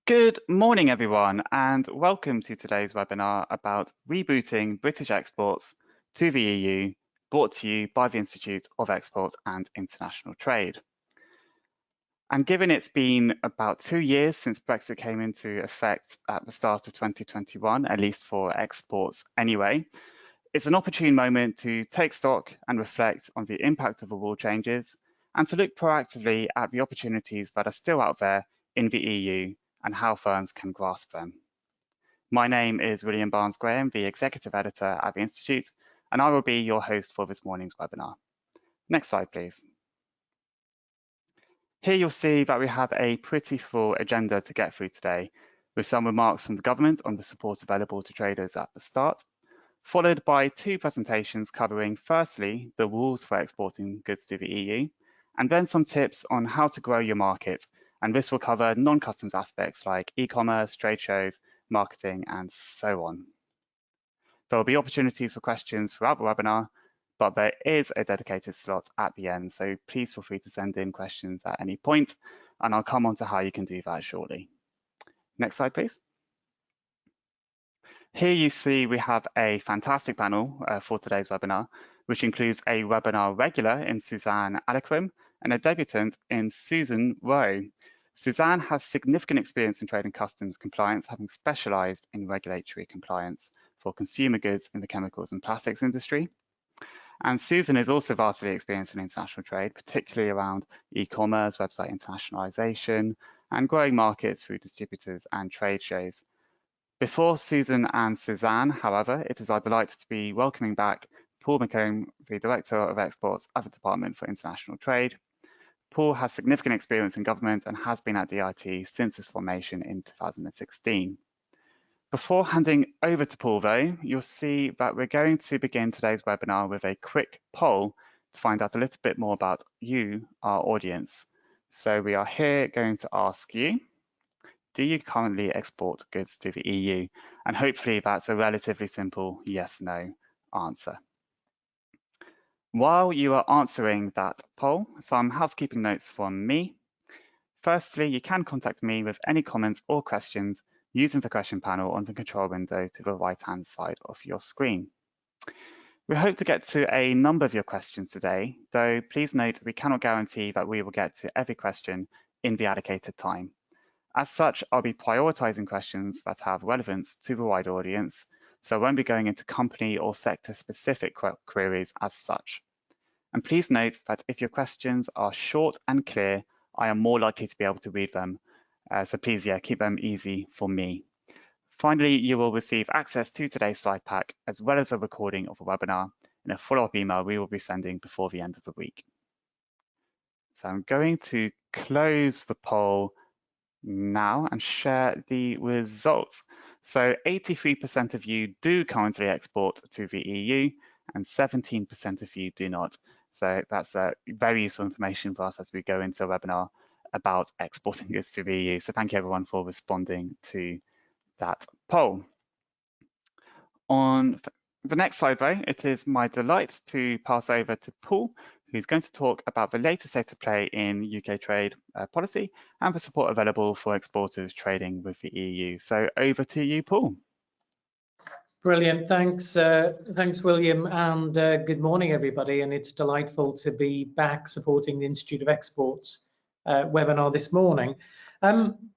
Good morning, everyone, and welcome to today's webinar about rebooting British exports to the EU, brought to you by the Institute of Export and International Trade. And given it's been about 2 years since Brexit came into effect at the start of 2021, at least for exports anyway, it's an opportune moment to take stock and reflect on the impact of the rule changes and to look proactively at the opportunities that are still out there in the EU and how firms can grasp them. My name is William Barnes-Graham, the Executive Editor at the Institute, and I will be your host for this morning's webinar. Next slide, please. Here you'll see that we have a pretty full agenda to get through today, with some remarks from the government on the support available to traders at the start, followed by 2 presentations covering firstly the rules for exporting goods to the EU, and then some tips on how to grow your market, and this will cover non-customs aspects like e-commerce, trade shows, marketing, and so on. There will be opportunities for questions throughout the webinar, but there is a dedicated slot at the end, so please feel free to send in questions at any point, and I'll come on to how you can do that shortly. Next slide, please. Here you see we have a fantastic panel for today's webinar, which includes a webinar regular in Suzanne Alecrim and a debutant in Susan Rowe. Suzanne has significant experience in trade and customs compliance, having specialised in regulatory compliance for consumer goods in the chemicals and plastics industry. And Susan is also vastly experienced in international trade, particularly around e-commerce, website internationalisation, and growing markets through distributors and trade shows. Before Susan and Suzanne, however, it is our delight to be welcoming back Paul McComb, the Director of Exports at the Department for International Trade. Paul has significant experience in government and has been at DIT since its formation in 2016. Before handing over to Paul, though, you'll see that we're going to begin today's webinar with a quick poll to find out a little bit more about you, our audience. So we are here going to ask you, do you currently export goods to the EU? And hopefully that's a relatively simple yes/no answer. While you are answering that poll, some housekeeping notes from me. Firstly, you can contact me with any comments or questions using the question panel on the control window to the right-hand side of your screen. We hope to get to a number of your questions today, though please note we cannot guarantee that we will get to every question in the allocated time. As such, I'll be prioritising questions that have relevance to the wider audience, so I won't be going into company or sector-specific queries as such. And please note that if your questions are short and clear, I am more likely to be able to read them. So please, keep them easy for me. Finally, you will receive access to today's slide pack, as well as a recording of the webinar in a follow-up email we will be sending before the end of the week. So I'm going to close the poll now and share the results. So 83% of you do currently export to the EU and 17% of you do not. So that's very useful information for us as we go into a webinar about exporting goods to the EU. So thank you everyone for responding to that poll. On the next slide though, it is my delight to pass over to Paul, who's going to talk about the latest state of play in UK trade policy and the support available for exporters trading with the EU. So over to you, Paul. Brilliant, thanks William, and good morning everybody, and it's delightful to be back supporting the Institute of Exports webinar this morning.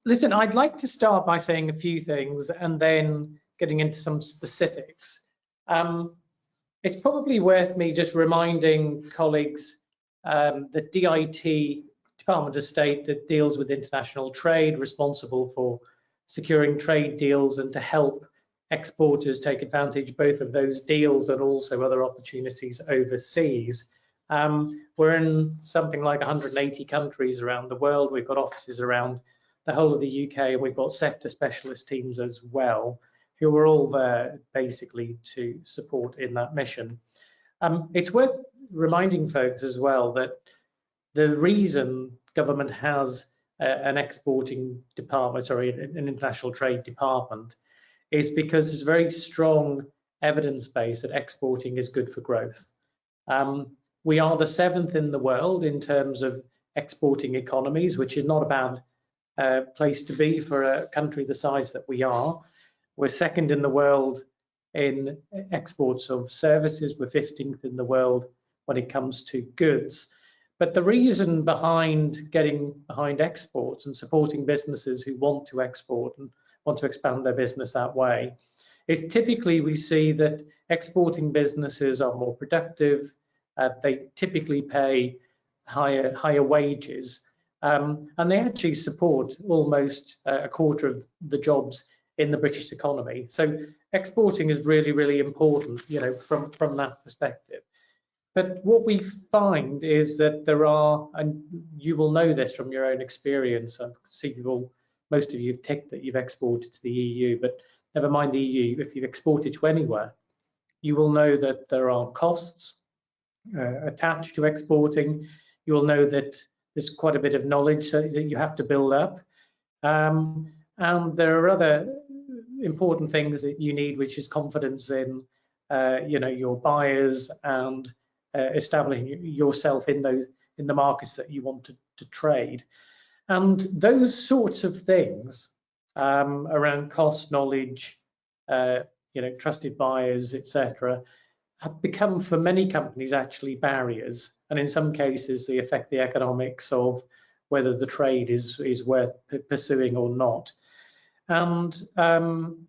Listen, I'd like to start by saying a few things and then getting into some specifics. It's probably worth me just reminding colleagues that DIT, Department of State, that deals with international trade, responsible for securing trade deals and to help exporters take advantage both of those deals and also other opportunities overseas. We're in something like 180 countries around the world. We've got offices around the whole of the UK, and we've got sector specialist teams as well, who are all there basically to support in that mission. It's worth reminding folks as well that the reason government has an exporting department, sorry, an international trade department, is because there's a very strong evidence base that exporting is good for growth. We are the 7th in the world in terms of exporting economies, which is not a bad place to be for a country the size that we are. We're second in the world in exports of services. We're 15th in the world when it comes to goods. But the reason behind getting behind exports and supporting businesses who want to export and want to expand their business that way is typically we see that exporting businesses are more productive. They typically pay higher wages, and they actually support almost a quarter of the jobs in the British economy. So exporting is really, really important, from that perspective. But what we find is that there are, and you will know this from your own experience, I see most of you have ticked that you've exported to the EU, but never mind the EU, if you've exported to anywhere, you will know that there are costs attached to exporting. You will know that there's quite a bit of knowledge that you have to build up. And there are other important things that you need, which is confidence in your buyers and establishing yourself in the markets that you want to trade. And those sorts of things around cost, knowledge, trusted buyers, etc., have become for many companies actually barriers, and in some cases they affect the economics of whether the trade is worth pursuing or not. And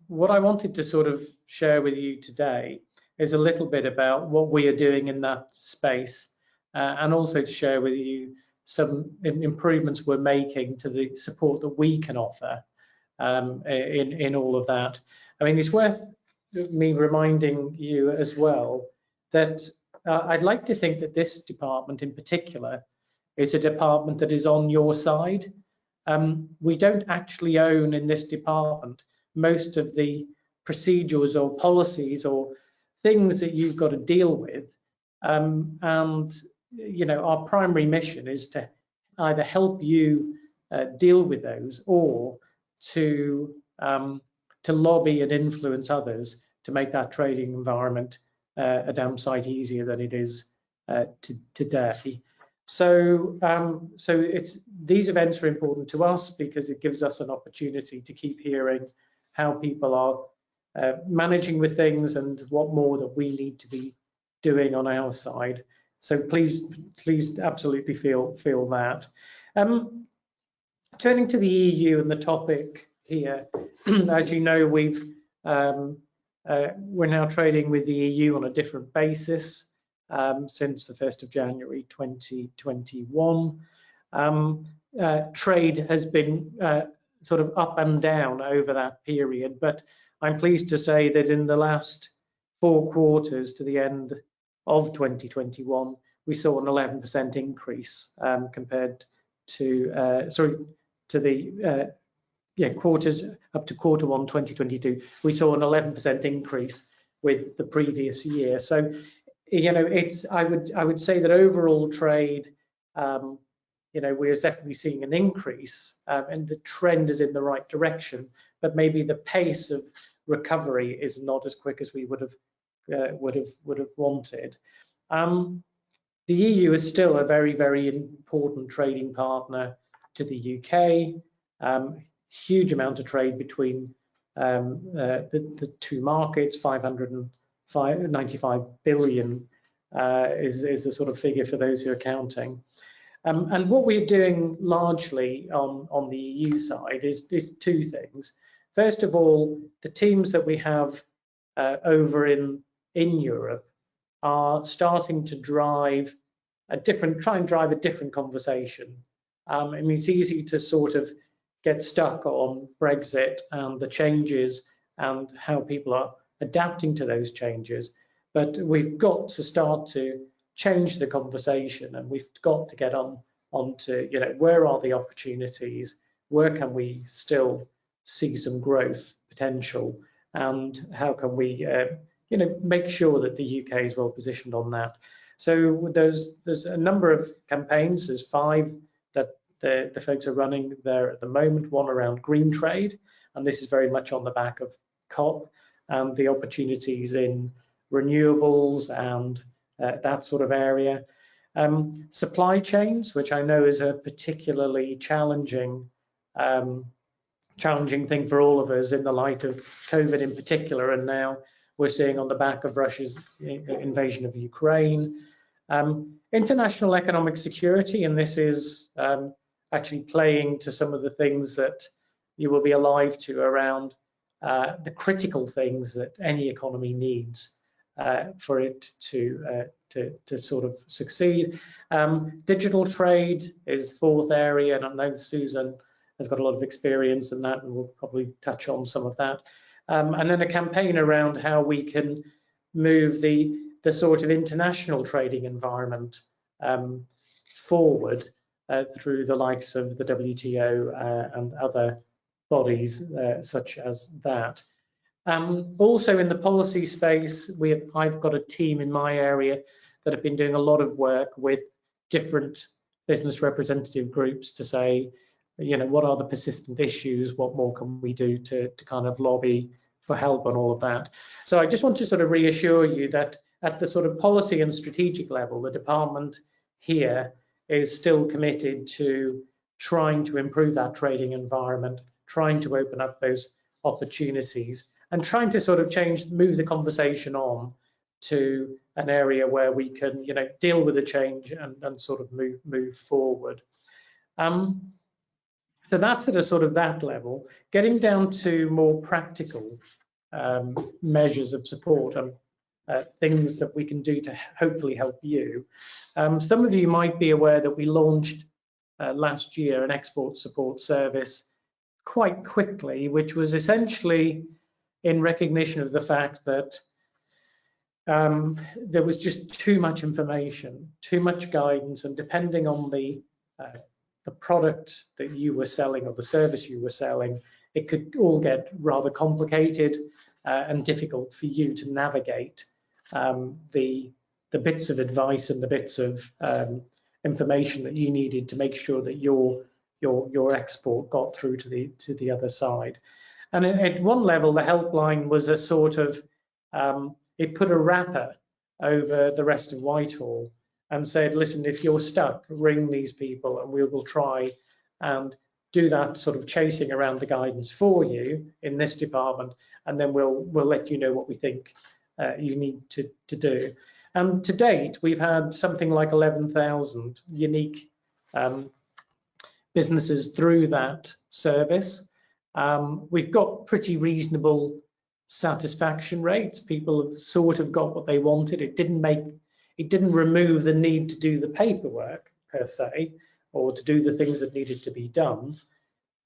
what I wanted to sort of share with you today is a little bit about what we are doing in that space, and also to share with you some improvements we're making to the support that we can offer in all of that. I mean, it's worth me reminding you as well that I'd like to think that this department in particular is a department that is on your side. We don't actually own in this department most of the procedures or policies or things that you've got to deal with, and our primary mission is to either help you deal with those or to lobby and influence others to make that trading environment a damn sight easier than it is today. So these events are important to us because it gives us an opportunity to keep hearing how people are managing with things and what more that we need to be doing on our side. So please absolutely feel that. Turning to the EU and the topic here, as you know, we're now trading with the EU on a different basis since the 1st of January 2021. Trade has been sort of up and down over that period, but I'm pleased to say that in the last 4 quarters to the end of 2021, we saw an 11% increase compared to the quarters up to Q1 2022. We saw an 11% increase with the previous year. So, I would say that overall trade, we're definitely seeing an increase, and the trend is in the right direction. But maybe the pace of recovery is not as quick as we would have wanted. The EU is still a very, very important trading partner to the UK. Huge amount of trade between the 2 markets. 595 billion is the sort of figure for those who are counting. And what we're doing largely on the EU side is 2 things. First of all, the teams that we have over in Europe are starting to try and drive a different conversation. I mean, it's easy to sort of get stuck on Brexit and the changes and how people are adapting to those changes, but we've got to start to change the conversation, and we've got to get onto where are the opportunities, where can we still see some growth potential, and how can we make sure that the UK is well positioned on that. So there's a number of campaigns. There's 5 that the folks are running there at the moment. One around green trade, and this is very much on the back of COP and the opportunities in renewables and that sort of area. Supply chains, which I know is a particularly challenging challenging thing for all of us in the light of COVID in particular, and now we're seeing on the back of Russia's invasion of Ukraine. International economic security, and this is actually playing to some of the things that you will be alive to around the critical things that any economy needs for it to sort of succeed. Digital trade is fourth area, and I know Susan has got a lot of experience in that, and we'll probably touch on some of that. And then a campaign around how we can move the sort of international trading environment forward through the likes of the WTO and other bodies such as that. Also in the policy space, I've got a team in my area that have been doing a lot of work with different business representative groups to say, you know, what are the persistent issues? What more can we do to kind of lobby for help on all of that? So I just want to sort of reassure you that at the sort of policy and strategic level, the department here is still committed to trying to improve that trading environment, trying to open up those opportunities, and trying to sort of move the conversation on to an area where we can, you know, deal with the change and sort of move forward. So that's at a sort of that level. Getting down to more practical measures of support and things that we can do to hopefully help you. Some of you might be aware that we launched last year an export support service quite quickly, which was essentially in recognition of the fact that there was just too much information, too much guidance, and depending on the product that you were selling or the service you were selling, it could all get rather complicated and difficult for you to navigate the bits of advice and the bits of information that you needed to make sure that your export got through to the other side. And at one level, the helpline was a sort of it put a wrapper over the rest of Whitehall and said, listen, if you're stuck, ring these people and we will try and do that sort of chasing around the guidance for you in this department, and then we'll let you know what we think you need to do. And to date, we've had something like 11,000 unique businesses through that service. We've got pretty reasonable satisfaction rates. People have sort of got what they wanted. It didn't remove the need to do the paperwork per se, or to do the things that needed to be done,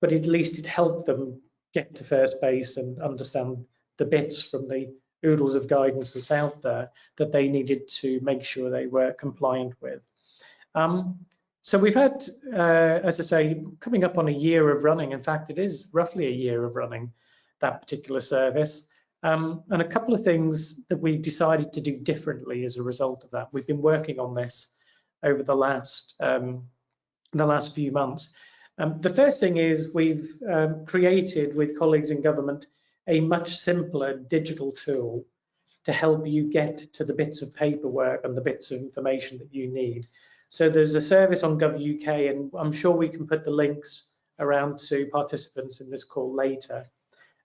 but at least it helped them get to first base and understand the bits from the oodles of guidance that's out there that they needed to make sure they were compliant with. So we've had, as I say, coming up on a year of running. In fact, it is roughly a year of running that particular service. And a couple of things that we decided to do differently as a result of that. We've been working on this over the last few months. The first thing is we've created with colleagues in government a much simpler digital tool to help you get to the bits of paperwork and the bits of information that you need. So there's a service on Gov.uk, and I'm sure we can put the links around to participants in this call later.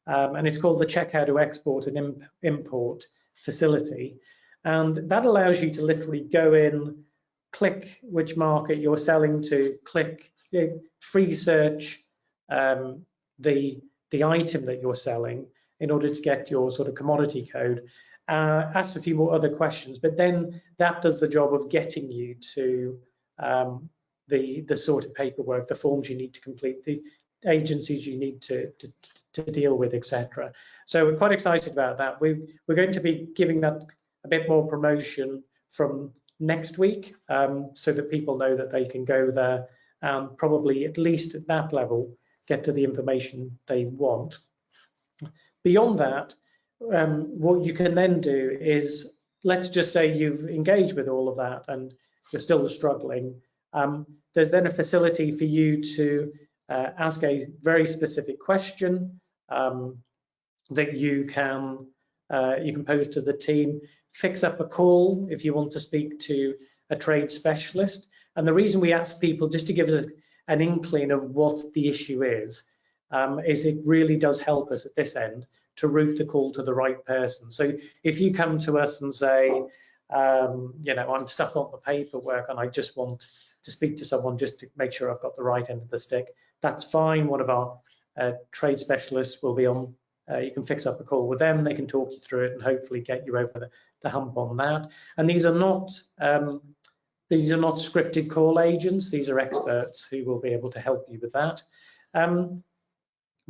And it's called the Check How to Export and Import facility. And that allows you to literally go in, click which market you're selling to, click free search the item that you're selling in order to get your sort of commodity code. Ask a few more other questions, but then that does the job of getting you to the sort of paperwork, the forms you need to complete, the agencies you need to deal with, etc. So we're quite excited about that. We're going to be giving that a bit more promotion from next week, so that people know that they can go there and probably at least at that level get to the information they want. Beyond that, what you can then do is, let's just say you've engaged with all of that and you're still struggling. There's then a facility for you to ask a very specific question that you can pose to the team, fix up a call if you want to speak to a trade specialist. And the reason we ask people just to give us an inkling of what the issue is it really does help us at this end to route the call to the right person. So if you come to us and say, you know, I'm stuck on the paperwork and I just want to speak to someone just to make sure I've got the right end of the stick, that's fine. One of our trade specialists will be on. You can fix up a call with them. They can talk you through it and hopefully get you over the hump on that. And these are not scripted call agents. These are experts who will be able to help you with that.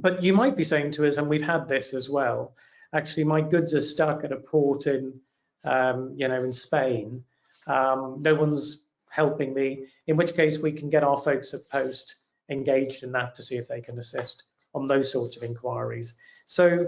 But you might be saying to us, and we've had this as well, actually my goods are stuck at a port in, you know, in Spain. No one's helping me, in which case we can get our folks at Post engaged in that to see if they can assist on those sorts of inquiries. So,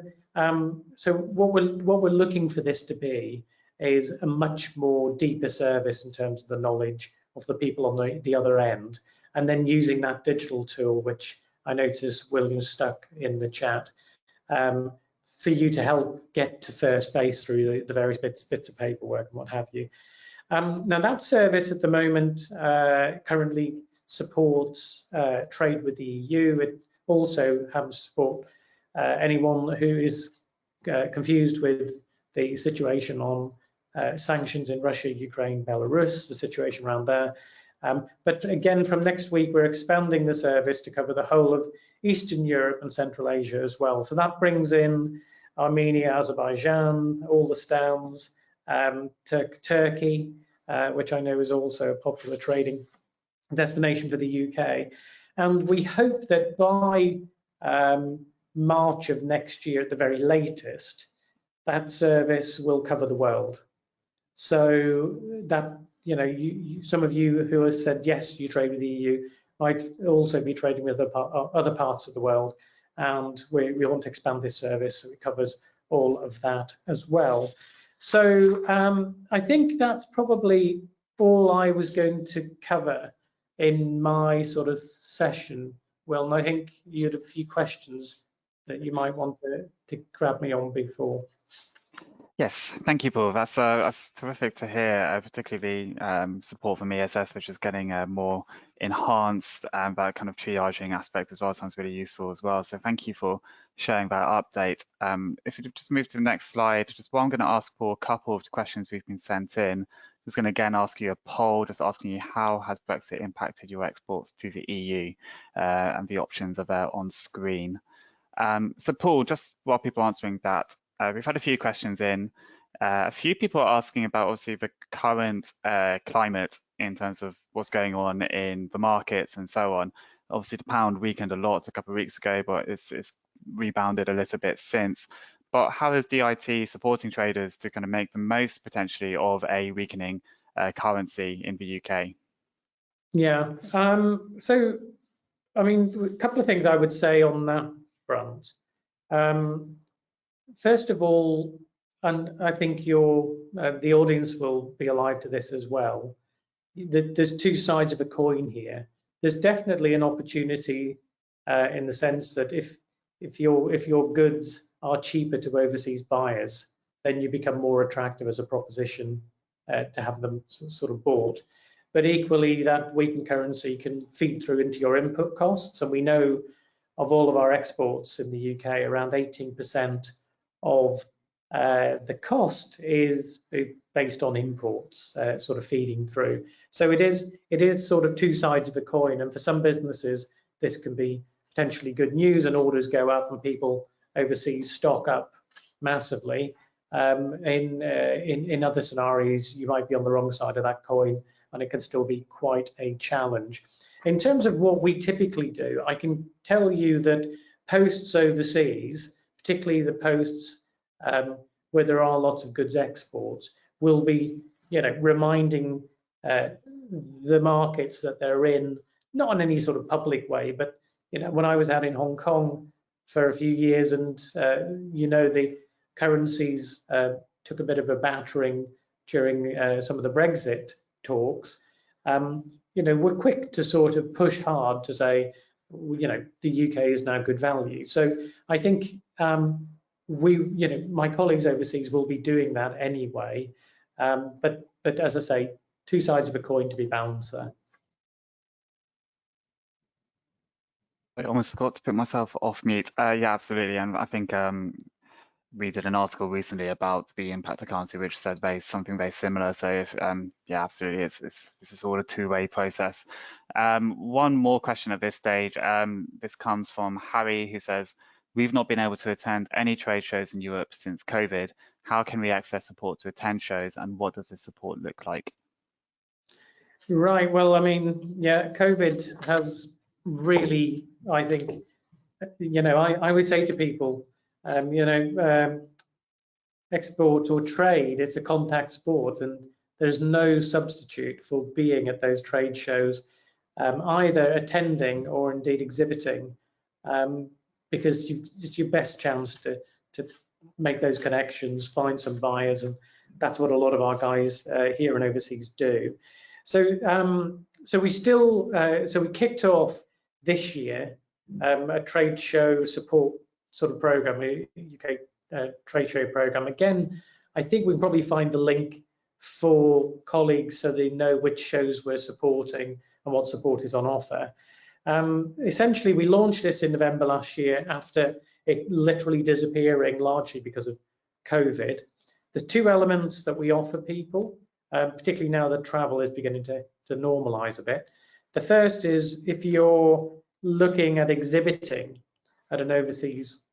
so what we're looking for this to be is a much more deeper service in terms of the knowledge of the people on the other end, and then using that digital tool, which I notice William stuck in the chat, for you to help get to first base through the various bits of paperwork and what have you. Now that service at the moment currently supports trade with the EU. It also has to support anyone who is confused with the situation on sanctions in Russia, Ukraine, Belarus, the situation around there. But again, from next week, we're expanding the service to cover the whole of Eastern Europe and Central Asia as well. So that brings in Armenia, Azerbaijan, all the Stans, Turkey, which I know is also a popular trading destination for the UK. And we hope that by March of next year, at the very latest, that service will cover the world. So that, you know, some of you who have said yes, you trade with the EU, might also be trading with other parts of the world, and we want to expand this service so it covers all of that as well. So I think that's probably all I was going to cover in my sort of session. Well, and I think you had a few questions that you might want to grab me on before. Yes, thank you, Paul. That's terrific to hear, particularly support from ESS, which is getting more enhanced, that kind of triaging aspect as well sounds really useful as well. So thank you for sharing that update. If you just move to the next slide, just what I'm going to ask for a couple of questions we've been sent in. I'm just going to again ask you a poll, just asking you how has Brexit impacted your exports to the EU, and the options are there on screen. So Paul, just while people are answering that, we've had a few questions in. A few people are asking about obviously the current climate in terms of what's going on in the markets and so on. Obviously, the pound weakened a lot a couple of weeks ago, but it's rebounded a little bit since. But how is DIT supporting traders to kind of make the most potentially of a weakening currency in the UK? Yeah. So, I mean, a couple of things I would say on that front. First of all, and I think the audience will be alive to this as well, there's two sides of a coin here. There's definitely an opportunity in the sense that if your goods are cheaper to overseas buyers, then you become more attractive as a proposition to have them sort of bought. But equally, that weakened currency can feed through into your input costs, and we know of all of our exports in the UK, around 18% of the cost is based on imports, sort of feeding through. So it is sort of two sides of a coin, and for some businesses this can be potentially good news, and orders go up and people overseas stock up massively. In other scenarios, you might be on the wrong side of that coin, and it can still be quite a challenge. In terms of what we typically do, I can tell you that posts overseas, particularly the posts where there are lots of goods exports, will be, you know, reminding the markets that they're in, not in any sort of public way, but you know, when I was out in Hong Kong for a few years, and you know, the currencies took a bit of a battering during some of the Brexit talks. You know, we're quick to sort of push hard to say, you know, the UK is now good value. So I think you know, my colleagues overseas will be doing that anyway. But as I say, two sides of a coin to be balanced there. I almost forgot to put myself off mute. Yeah, absolutely. And I think we did an article recently about the impact of currency, which said something very similar. So if, yeah, absolutely, this is all a two-way process. One more question at this stage. This comes from Harry, who says, we've not been able to attend any trade shows in Europe since COVID. How can we access support to attend shows, and what does this support look like? Right. Well, I mean, yeah, COVID has really, I think, I would say to people, um, you know, um, export or trade is a contact sport, and there's no substitute for being at those trade shows, either attending or indeed exhibiting, um, because it's your best chance to make those connections, find some buyers, and that's what a lot of our guys here and overseas do. So we kicked off this year a trade show support sort of program, a UK trade show program. Again, I think we can probably find the link for colleagues so they know which shows we're supporting and what support is on offer. Essentially, we launched this in November last year after it literally disappearing largely because of COVID. There's two elements that we offer people, particularly now that travel is beginning to normalize a bit. The first is if you're looking at exhibiting at an overseas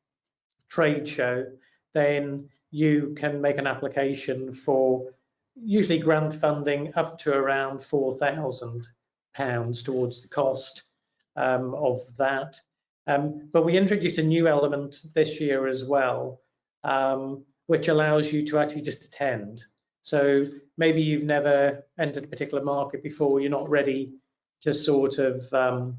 trade show, then you can make an application for usually grant funding up to around £4,000 towards the cost of that. But we introduced a new element this year as well, which allows you to actually just attend. So maybe you've never entered a particular market before, you're not ready to sort of, to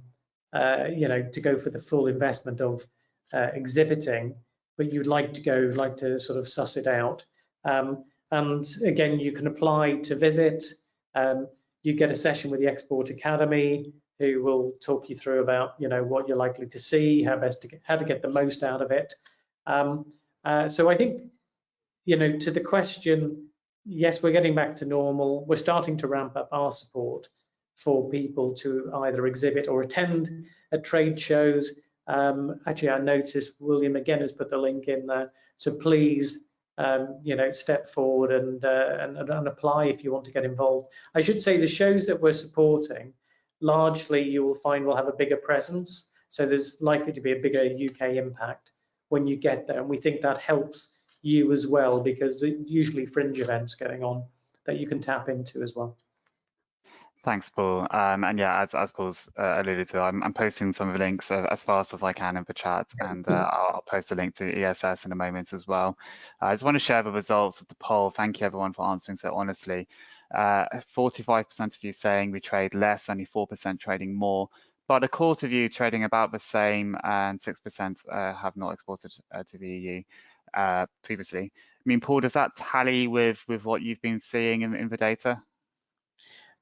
go for the full investment of exhibiting, but you'd like to sort of suss it out. And again, you can apply to visit. You get a session with the Export Academy, who will talk you through about what you're likely to see, how to get the most out of it. So I think to the question, yes, we're getting back to normal. We're starting to ramp up our support for people to either exhibit or attend at trade shows. Actually, I noticed William again has put the link in there. So please, step forward and apply if you want to get involved. I should say the shows that we're supporting, largely you will find will have a bigger presence. So there's likely to be a bigger UK impact when you get there. And we think that helps you as well, because there's usually fringe events going on that you can tap into as well. Thanks, Paul. And yeah, as Paul's alluded to, I'm posting some of the links as fast as I can in the chat, and I'll post a link to ESS in a moment as well. I just want to share the results of the poll. Thank you, everyone, for answering so honestly. 45% of you saying we trade less, only 4% trading more, but a quarter of you trading about the same, and 6% have not exported to the EU previously. I mean, Paul, does that tally with what you've been seeing in the data?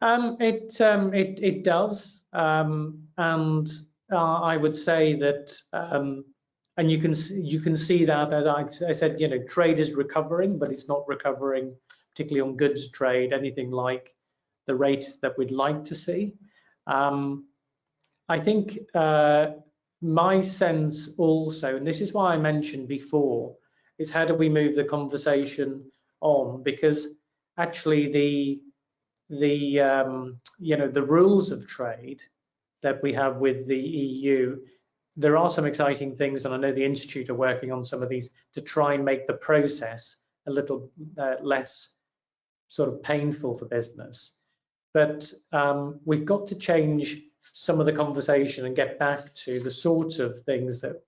It does, and I would say that, and you can see that, as I said, trade is recovering, but it's not recovering particularly on goods trade anything like the rate that we'd like to see. I think my sense also, and this is why I mentioned before, is how do we move the conversation on, because actually the rules of trade that we have with the EU, there are some exciting things, and I know the Institute are working on some of these to try and make the process a little less sort of painful for business. But we've got to change some of the conversation and get back to the sorts of things that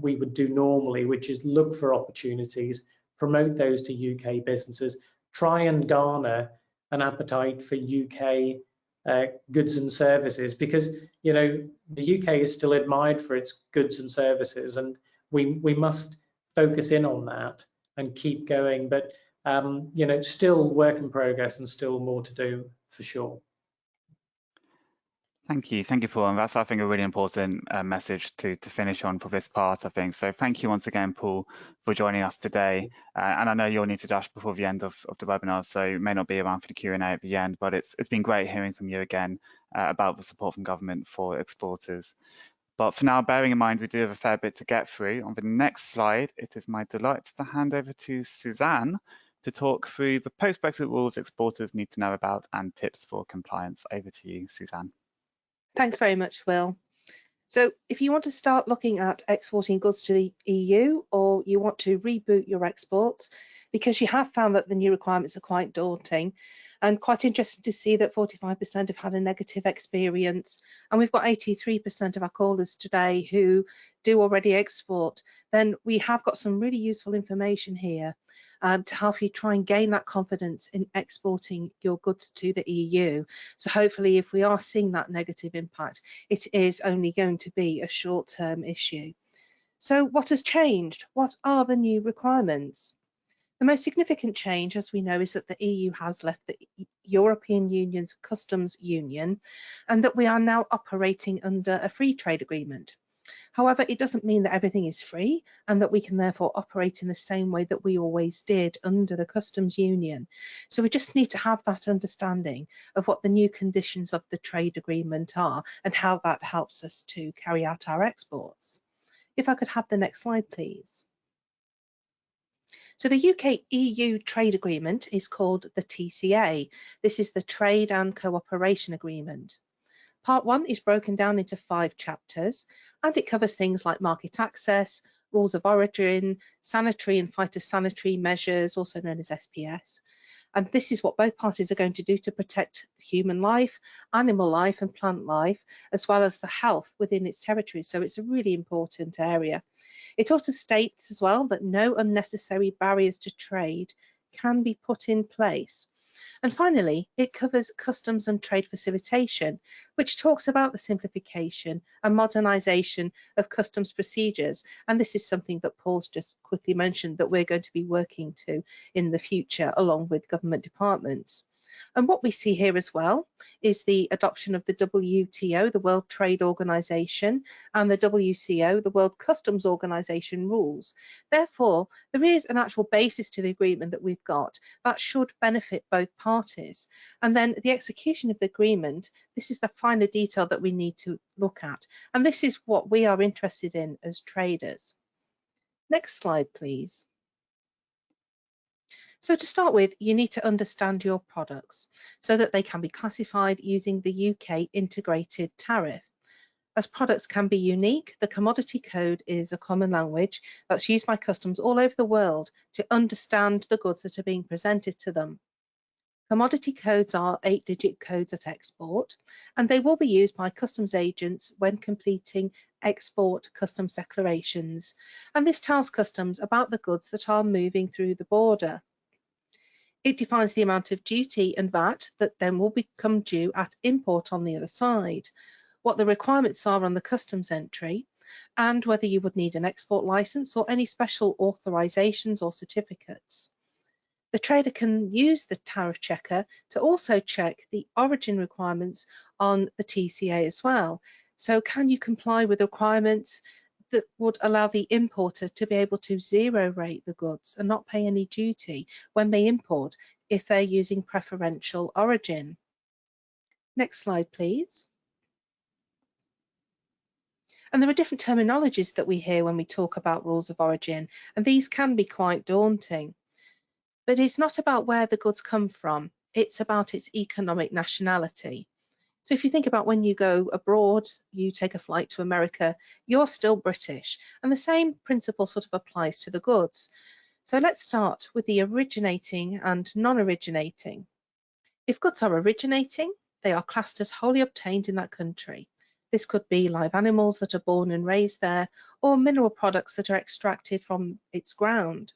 we would do normally, which is look for opportunities, promote those to UK businesses, try and garner an appetite for UK goods and services, because the UK is still admired for its goods and services, and we must focus in on that and keep going. But still work in progress and still more to do for sure. Thank you, Paul. And that's, I think, a really important message to finish on for this part, I think. So thank you once again, Paul, for joining us today. And I know you'll need to dash before the end of the webinar, so you may not be around for the Q&A at the end, but it's been great hearing from you again about the support from government for exporters. But for now, bearing in mind we do have a fair bit to get through, on the next slide, it is my delight to hand over to Suzanne to talk through the post-Brexit rules exporters need to know about and tips for compliance. Over to you, Suzanne. Thanks very much, Will. So if you want to start looking at exporting goods to the EU, or you want to reboot your exports, because you have found that the new requirements are quite daunting, and quite interesting to see that 45% have had a negative experience, and we've got 83% of our callers today who do already export, then we have got some really useful information here to help you try and gain that confidence in exporting your goods to the EU. So hopefully, if we are seeing that negative impact, it is only going to be a short-term issue. So what has changed? What are the new requirements? The most significant change, as we know, is that the EU has left the European Union's customs union and that we are now operating under a free trade agreement. However, it doesn't mean that everything is free and that we can therefore operate in the same way that we always did under the customs union. So we just need to have that understanding of what the new conditions of the trade agreement are and how that helps us to carry out our exports. If I could have the next slide, please. So the UK-EU trade agreement is called the TCA. This is the Trade and Cooperation Agreement. Part 1 is broken down into 5 chapters, and it covers things like market access, rules of origin, sanitary and phytosanitary measures, also known as SPS. And this is what both parties are going to do to protect human life, animal life and plant life, as well as the health within its territories. So it's a really important area. It also states as well that no unnecessary barriers to trade can be put in place. And finally, it covers customs and trade facilitation, which talks about the simplification and modernisation of customs procedures. And this is something that Paul's just quickly mentioned that we're going to be working to in the future, along with government departments. And what we see here as well is the adoption of the WTO, the World Trade Organization, and the WCO, the World Customs Organization rules. Therefore, there is an actual basis to the agreement that we've got that should benefit both parties. And then the execution of the agreement, this is the finer detail that we need to look at. And this is what we are interested in as traders. Next slide, please. So to start with, you need to understand your products so that they can be classified using the UK integrated tariff. As products can be unique, the commodity code is a common language that's used by customs all over the world to understand the goods that are being presented to them. Commodity codes are 8-digit codes at export, and they will be used by customs agents when completing export customs declarations. And this tells customs about the goods that are moving through the border. It defines the amount of duty and VAT that then will become due at import on the other side, what the requirements are on the customs entry, and whether you would need an export license or any special authorizations or certificates. The trader can use the tariff checker to also check the origin requirements on the TCA as well. So can you comply with requirements that would allow the importer to be able to zero rate the goods and not pay any duty when they import if they're using preferential origin. Next slide, please. And there are different terminologies that we hear when we talk about rules of origin, and these can be quite daunting. But it's not about where the goods come from, it's about its economic nationality. So if you think about when you go abroad, you take a flight to America, you're still British. And the same principle sort of applies to the goods. So let's start with the originating and non-originating. If goods are originating, they are classed as wholly obtained in that country. This could be live animals that are born and raised there, or mineral products that are extracted from its ground.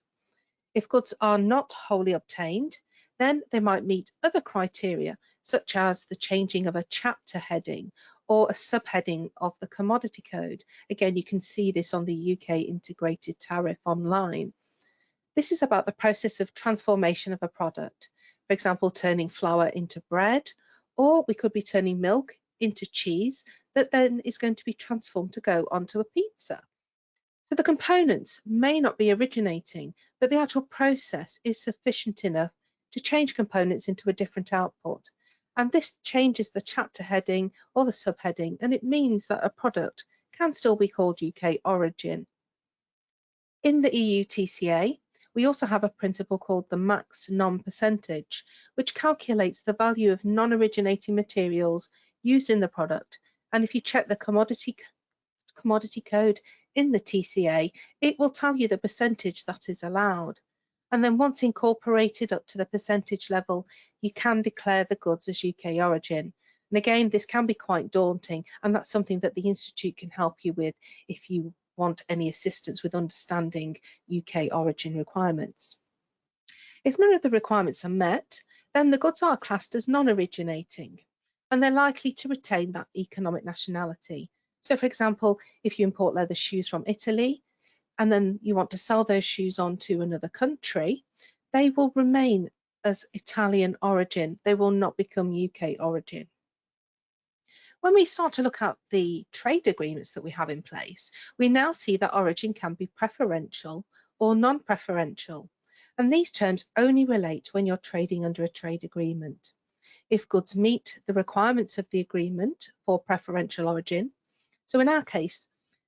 If goods are not wholly obtained, then they might meet other criteria, such as the changing of a chapter heading or a subheading of the commodity code. Again, you can see this on the UK integrated tariff online. This is about the process of transformation of a product. For example, turning flour into bread, or we could be turning milk into cheese that then is going to be transformed to go onto a pizza. So the components may not be originating, but the actual process is sufficient enough to change components into a different output. And this changes the chapter heading or the subheading, and it means that a product can still be called UK origin. In the EU TCA, we also have a principle called the max non-percentage, which calculates the value of non-originating materials used in the product. And if you check the commodity code in the TCA, it will tell you the percentage that is allowed. And then once incorporated up to the percentage level, you can declare the goods as UK origin. And again, this can be quite daunting, and that's something that the Institute can help you with if you want any assistance with understanding UK origin requirements. If none of the requirements are met, then the goods are classed as non-originating, and they're likely to retain that economic nationality. So for example, if you import leather shoes from Italy, and then you want to sell those shoes on to another country, they will remain as Italian origin. They will not become UK origin. When we start to look at the trade agreements that we have in place, we now see that origin can be preferential or non-preferential. And these terms only relate when you're trading under a trade agreement. If goods meet the requirements of the agreement for preferential origin, so in our case,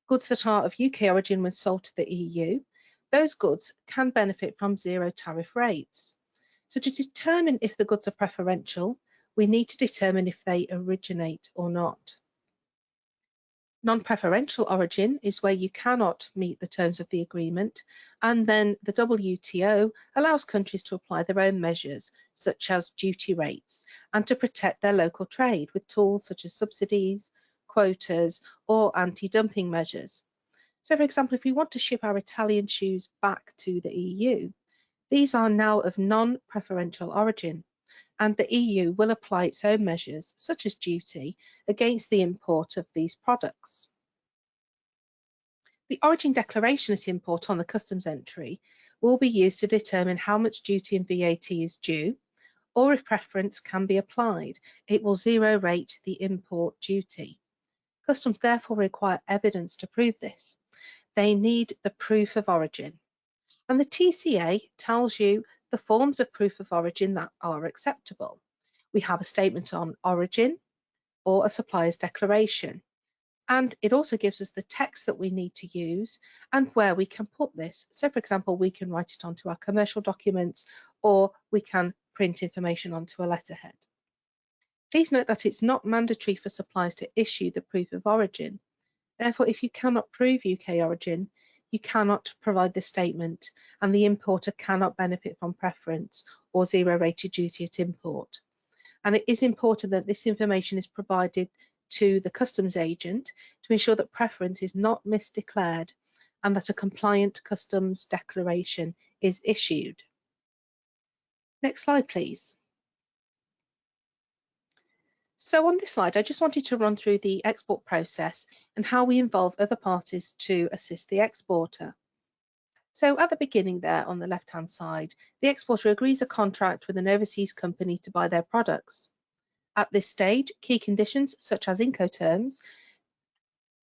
goods that are of UK origin when sold to the EU, those goods can benefit from zero tariff rates. So to determine if the goods are preferential, we need to determine if they originate or not. Non-preferential origin is where you cannot meet the terms of the agreement, and then the WTO allows countries to apply their own measures, such as duty rates, and to protect their local trade with tools such as subsidies, quotas, or anti-dumping measures. So, for example, if we want to ship our Italian shoes back to the EU, these are now of non-preferential origin, and the EU will apply its own measures, such as duty, against the import of these products. The origin declaration at import on the customs entry will be used to determine how much duty and VAT is due, or if preference can be applied, it will zero rate the import duty. Customs therefore require evidence to prove this. They need the proof of origin. And the TCA tells you the forms of proof of origin that are acceptable. We have a statement on origin or a supplier's declaration. And it also gives us the text that we need to use and where we can put this. So for example, we can write it onto our commercial documents, or we can print information onto a letterhead. Please note that it's not mandatory for suppliers to issue the proof of origin. Therefore, if you cannot prove UK origin, you cannot provide the statement, and the importer cannot benefit from preference or zero rated duty at import. And it is important that this information is provided to the customs agent to ensure that preference is not misdeclared and that a compliant customs declaration is issued. Next slide, please. So on this slide, I just wanted to run through the export process and how we involve other parties to assist the exporter. So at the beginning there on the left-hand side, the exporter agrees a contract with an overseas company to buy their products. At this stage, key conditions such as Incoterms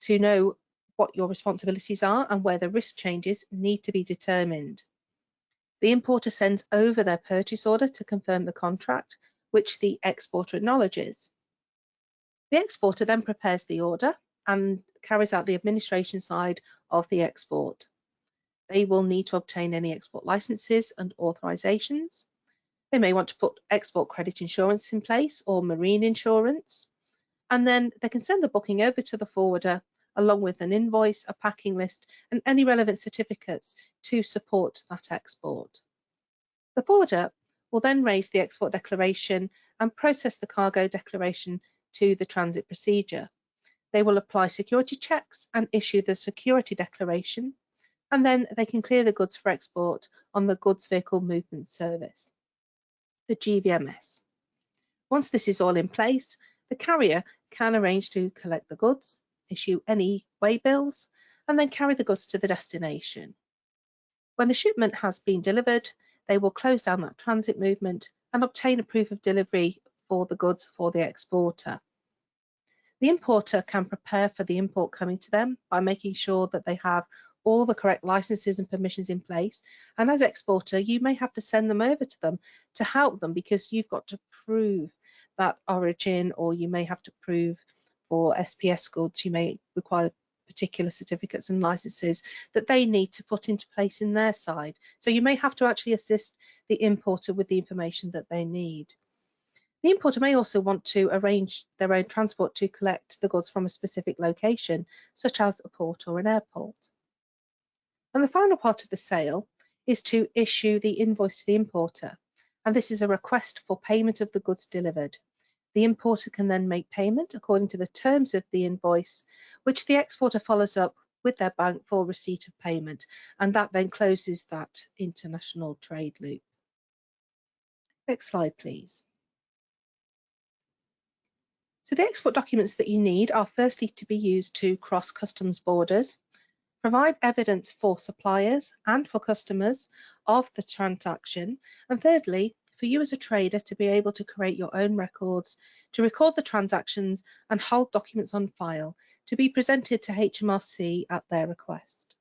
to know what your responsibilities are and where the risk changes need to be determined. The importer sends over their purchase order to confirm the contract, which the exporter acknowledges. The exporter then prepares the order and carries out the administration side of the export. They will need to obtain any export licenses and authorizations. They may want to put export credit insurance in place or marine insurance. And then they can send the booking over to the forwarder along with an invoice, a packing list, and any relevant certificates to support that export. The forwarder will then raise the export declaration and process the cargo declaration to the transit procedure. They will apply security checks and issue the security declaration, and then they can clear the goods for export on the Goods Vehicle Movement Service, the GVMS. Once this is all in place, the carrier can arrange to collect the goods, issue any way bills, and then carry the goods to the destination. When the shipment has been delivered, they will close down that transit movement and obtain a proof of delivery for the goods for the exporter. The importer can prepare for the import coming to them by making sure that they have all the correct licenses and permissions in place. And as exporter, you may have to send them over to them to help them because you've got to prove that origin, or you may have to prove for SPS goods, you may require particular certificates and licenses that they need to put into place in their side. So you may have to actually assist the importer with the information that they need. The importer may also want to arrange their own transport to collect the goods from a specific location, such as a port or an airport. And the final part of the sale is to issue the invoice to the importer. And this is a request for payment of the goods delivered. The importer can then make payment according to the terms of the invoice, which the exporter follows up with their bank for receipt of payment. And that then closes that international trade loop. Next slide, please. So the export documents that you need are firstly to be used to cross customs borders, provide evidence for suppliers and for customers of the transaction, and thirdly, for you as a trader to be able to create your own records, to record the transactions and hold documents on file to be presented to HMRC at their request.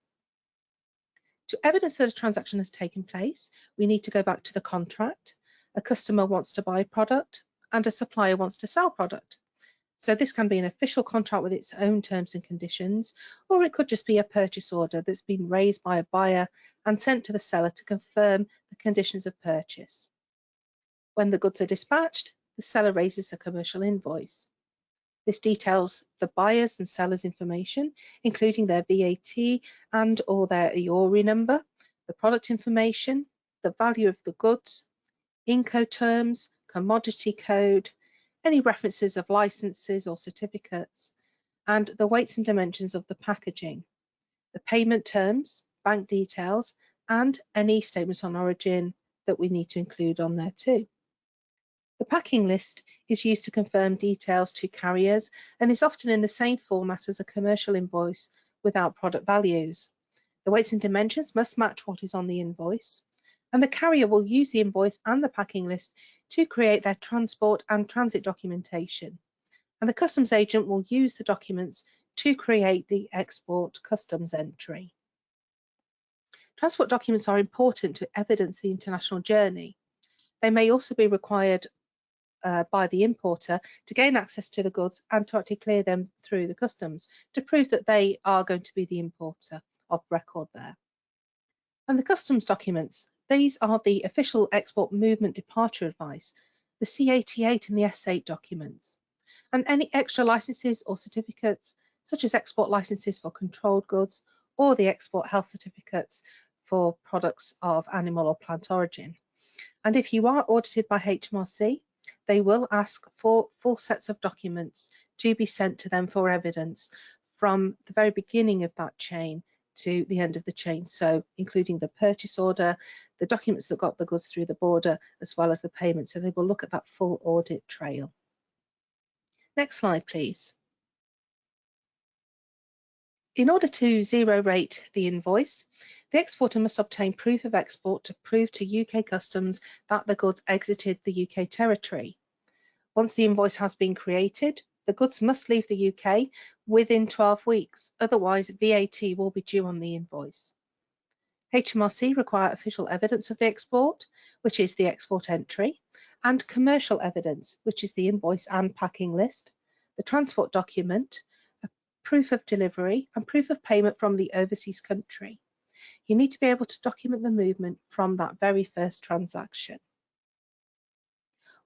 To evidence that a transaction has taken place, we need to go back to the contract. A customer wants to buy product and a supplier wants to sell product. So this can be an official contract with its own terms and conditions, or it could just be a purchase order that's been raised by a buyer and sent to the seller to confirm the conditions of purchase. When the goods are dispatched, the seller raises a commercial invoice. This details the buyer's and seller's information, including their VAT and or their IOE number, the product information, the value of the goods, Incoterms, commodity code, any references of licenses or certificates, and the weights and dimensions of the packaging, the payment terms, bank details, and any statements on origin that we need to include on there too. The packing list is used to confirm details to carriers and is often in the same format as a commercial invoice without product values. The weights and dimensions must match what is on the invoice, and the carrier will use the invoice and the packing list to create their transport and transit documentation. And the customs agent will use the documents to create the export customs entry. Transport documents are important to evidence the international journey. They may also be required by the importer to gain access to the goods and to actually clear them through the customs to prove that they are going to be the importer of record there. And the customs documents, these are the official export movement departure advice, the C88 and the S8 documents, and any extra licenses or certificates, such as export licenses for controlled goods or the export health certificates for products of animal or plant origin. And if you are audited by HMRC, they will ask for full sets of documents to be sent to them for evidence from the very beginning of that chain to the end of the chain, so including the purchase order, the documents that got the goods through the border, as well as the payment. So they will look at that full audit trail. Next slide, please. In order to zero rate the invoice, the exporter must obtain proof of export to prove to UK Customs that the goods exited the UK territory. Once the invoice has been created, the goods must leave the UK within 12 weeks, otherwise VAT will be due on the invoice. HMRC require official evidence of the export, which is the export entry, and commercial evidence, which is the invoice and packing list, the transport document, a proof of delivery, and proof of payment from the overseas country. You need to be able to document the movement from that very first transaction.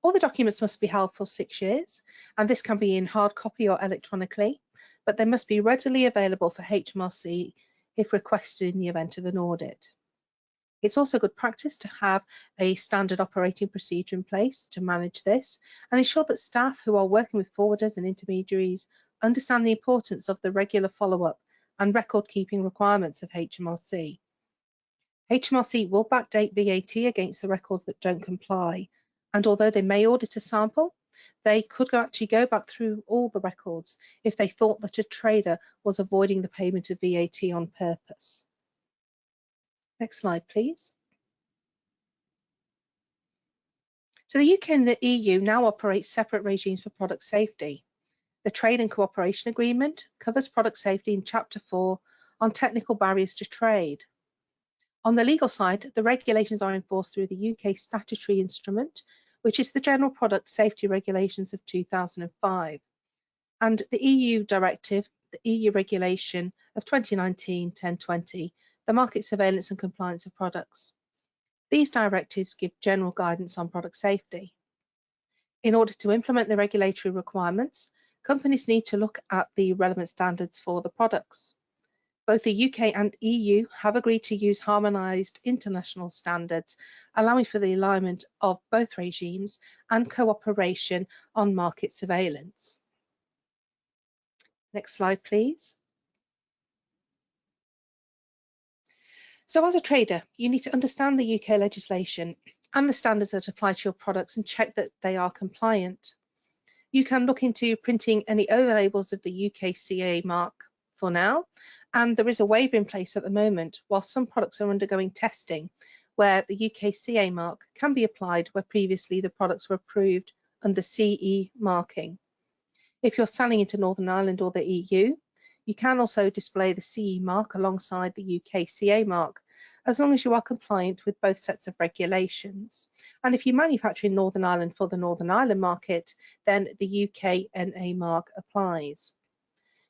All the documents must be held for 6 years, and this can be in hard copy or electronically, but they must be readily available for HMRC if requested in the event of an audit. It's also good practice to have a standard operating procedure in place to manage this and ensure that staff who are working with forwarders and intermediaries understand the importance of the regular follow-up and record-keeping requirements of HMRC. HMRC will backdate VAT against the records that don't comply, and although they may audit a sample, they could actually go back through all the records if they thought that a trader was avoiding the payment of VAT on purpose. Next slide, please. So the UK and the EU now operate separate regimes for product safety. The Trade and Cooperation Agreement covers product safety in Chapter 4 on technical barriers to trade. On the legal side, the regulations are enforced through the UK statutory instrument, which is the General Product Safety Regulations of 2005, and the EU directive, the EU regulation of 2019-1020, the market surveillance and compliance of products. These directives give general guidance on product safety. In order to implement the regulatory requirements, companies need to look at the relevant standards for the products. Both the UK and EU have agreed to use harmonised international standards, allowing for the alignment of both regimes and cooperation on market surveillance. Next slide, please. So as a trader, you need to understand the UK legislation and the standards that apply to your products and check that they are compliant. You can look into printing any overlabels of the UK CA mark for now, and there is a waiver in place at the moment while some products are undergoing testing where the UK CA mark can be applied where previously the products were approved under CE marking. If you're selling into Northern Ireland or the EU, you can also display the CE mark alongside the UK CA mark, as long as you are compliant with both sets of regulations. And if you manufacture in Northern Ireland for the Northern Ireland market, then the UK NA mark applies.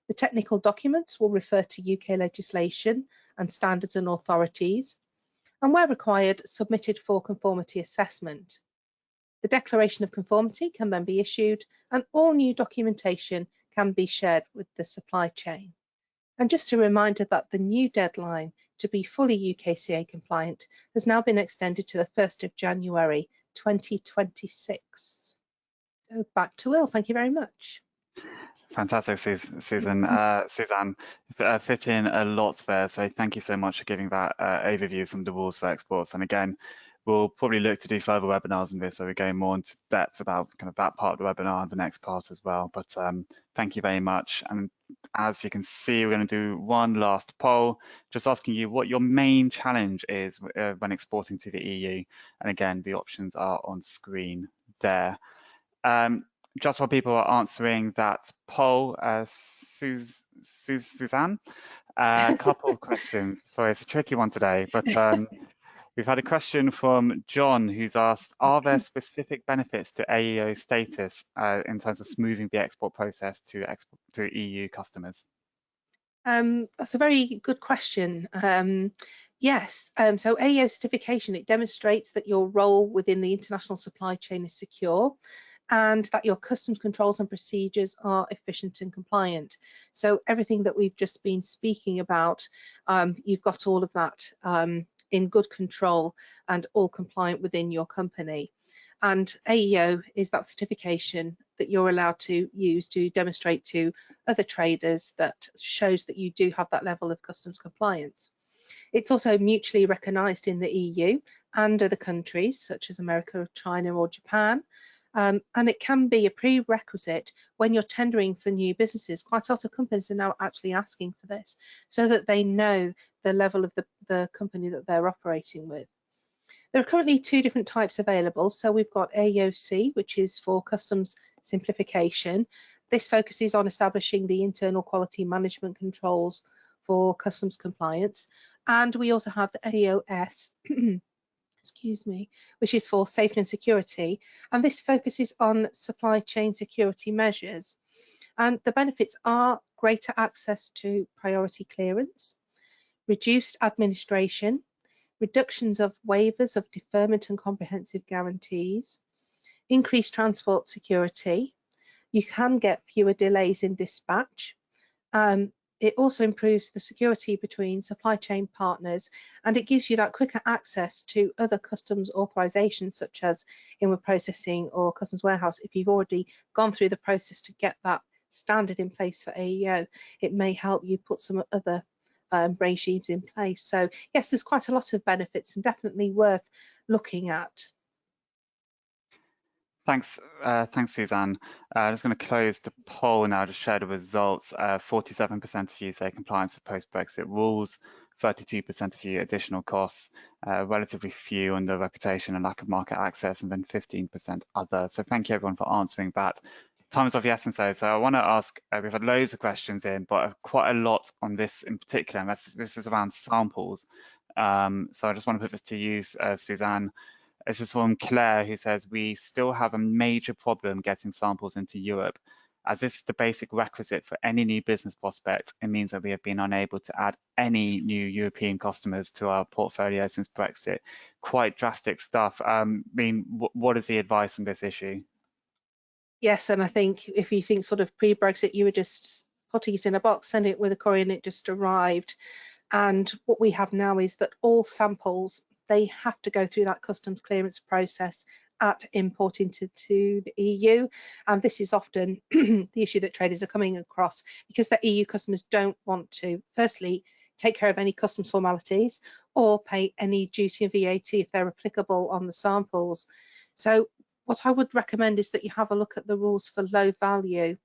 The technical documents will refer to UK legislation and standards and authorities, and where required, submitted for conformity assessment. The declaration of conformity can then be issued, and all new documentation can be shared with the supply chain. And just a reminder that the new deadline to be fully UKCA compliant has now been extended to the 1st of January 2026. So back to Will, thank you very much. Fantastic, Susan. Suzanne, fit in a lot there, so thank you so much for giving that overview of some of the rules for exports. And again, we'll probably look to do further webinars on this, so we're going more into depth about kind of that part of the webinar and the next part as well. But thank you very much. And as you can see, we're going to do one last poll, just asking you what your main challenge is when exporting to the EU. And again, the options are on screen there. Just while people are answering that poll, Suzanne, a couple of questions. Sorry, it's a tricky one today, but we've had a question from John who's asked, are there specific benefits to AEO status in terms of smoothing the export process to EU customers? That's a very good question. Yes, so AEO certification, it demonstrates that your role within the international supply chain is secure and that your customs controls and procedures are efficient and compliant. So everything that we've just been speaking about, you've got all of that in good control and all compliant within your company. And AEO is that certification that you're allowed to use to demonstrate to other traders that shows that you do have that level of customs compliance. It's also mutually recognised in the EU and other countries such as America, China or Japan. And it can be a prerequisite when you're tendering for new businesses. Quite a lot of companies are now actually asking for this so that they know the level of the company that they're operating with. There are currently two different types available. So we've got AEOC, which is for customs simplification. This focuses on establishing the internal quality management controls for customs compliance. And we also have the AEOS, excuse me, which is for safety and security. And this focuses on supply chain security measures. And the benefits are greater access to priority clearance, reduced administration, reductions of waivers of deferment and comprehensive guarantees, increased transport security. You can get fewer delays in dispatch. It also improves the security between supply chain partners, and it gives you that quicker access to other customs authorizations such as inward processing or customs warehouse. If you've already gone through the process to get that standard in place for AEO, it may help you put some other regimes in place. So yes, there's quite a lot of benefits and definitely worth looking at. Thanks, Suzanne. I'm just going to close the poll now to share the results. 47% of you say compliance with post-Brexit rules, 32% of you additional costs, relatively few under reputation and lack of market access, and then 15% other. So thank you everyone for answering that. Time is of the essence though, so I want to ask, we've had loads of questions in, but quite a lot on this in particular, and this is around samples. So I just want to put this to you, Suzanne. This is from Claire, who says, we still have a major problem getting samples into Europe. As this is the basic requisite for any new business prospect, it means that we have been unable to add any new European customers to our portfolio since Brexit. Quite drastic stuff. I mean, what is the advice on this issue? Yes, and I think if you think sort of pre-Brexit, you were just putting it in a box, sending it with a courier, and it just arrived. And what we have now is that all samples, they have to go through that customs clearance process at import into the EU. And this is often the issue that traders are coming across, because the EU customers don't want to, firstly, take care of any customs formalities or pay any duty and VAT if they're applicable on the samples. So what I would recommend is that you have a look at the rules for low value,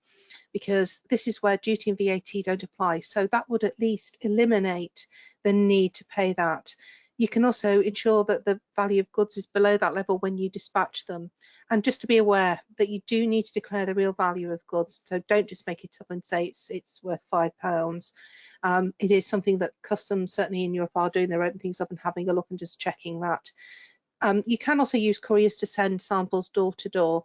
because this is where duty and VAT don't apply. So that would at least eliminate the need to pay that. You can also ensure that the value of goods is below that level when you dispatch them. And just to be aware that you do need to declare the real value of goods. So don't just make it up and say it's worth £5. It is something that customs, certainly in Europe, are doing. They're opening things up and having a look and just checking that. You can also use couriers to send samples door to door.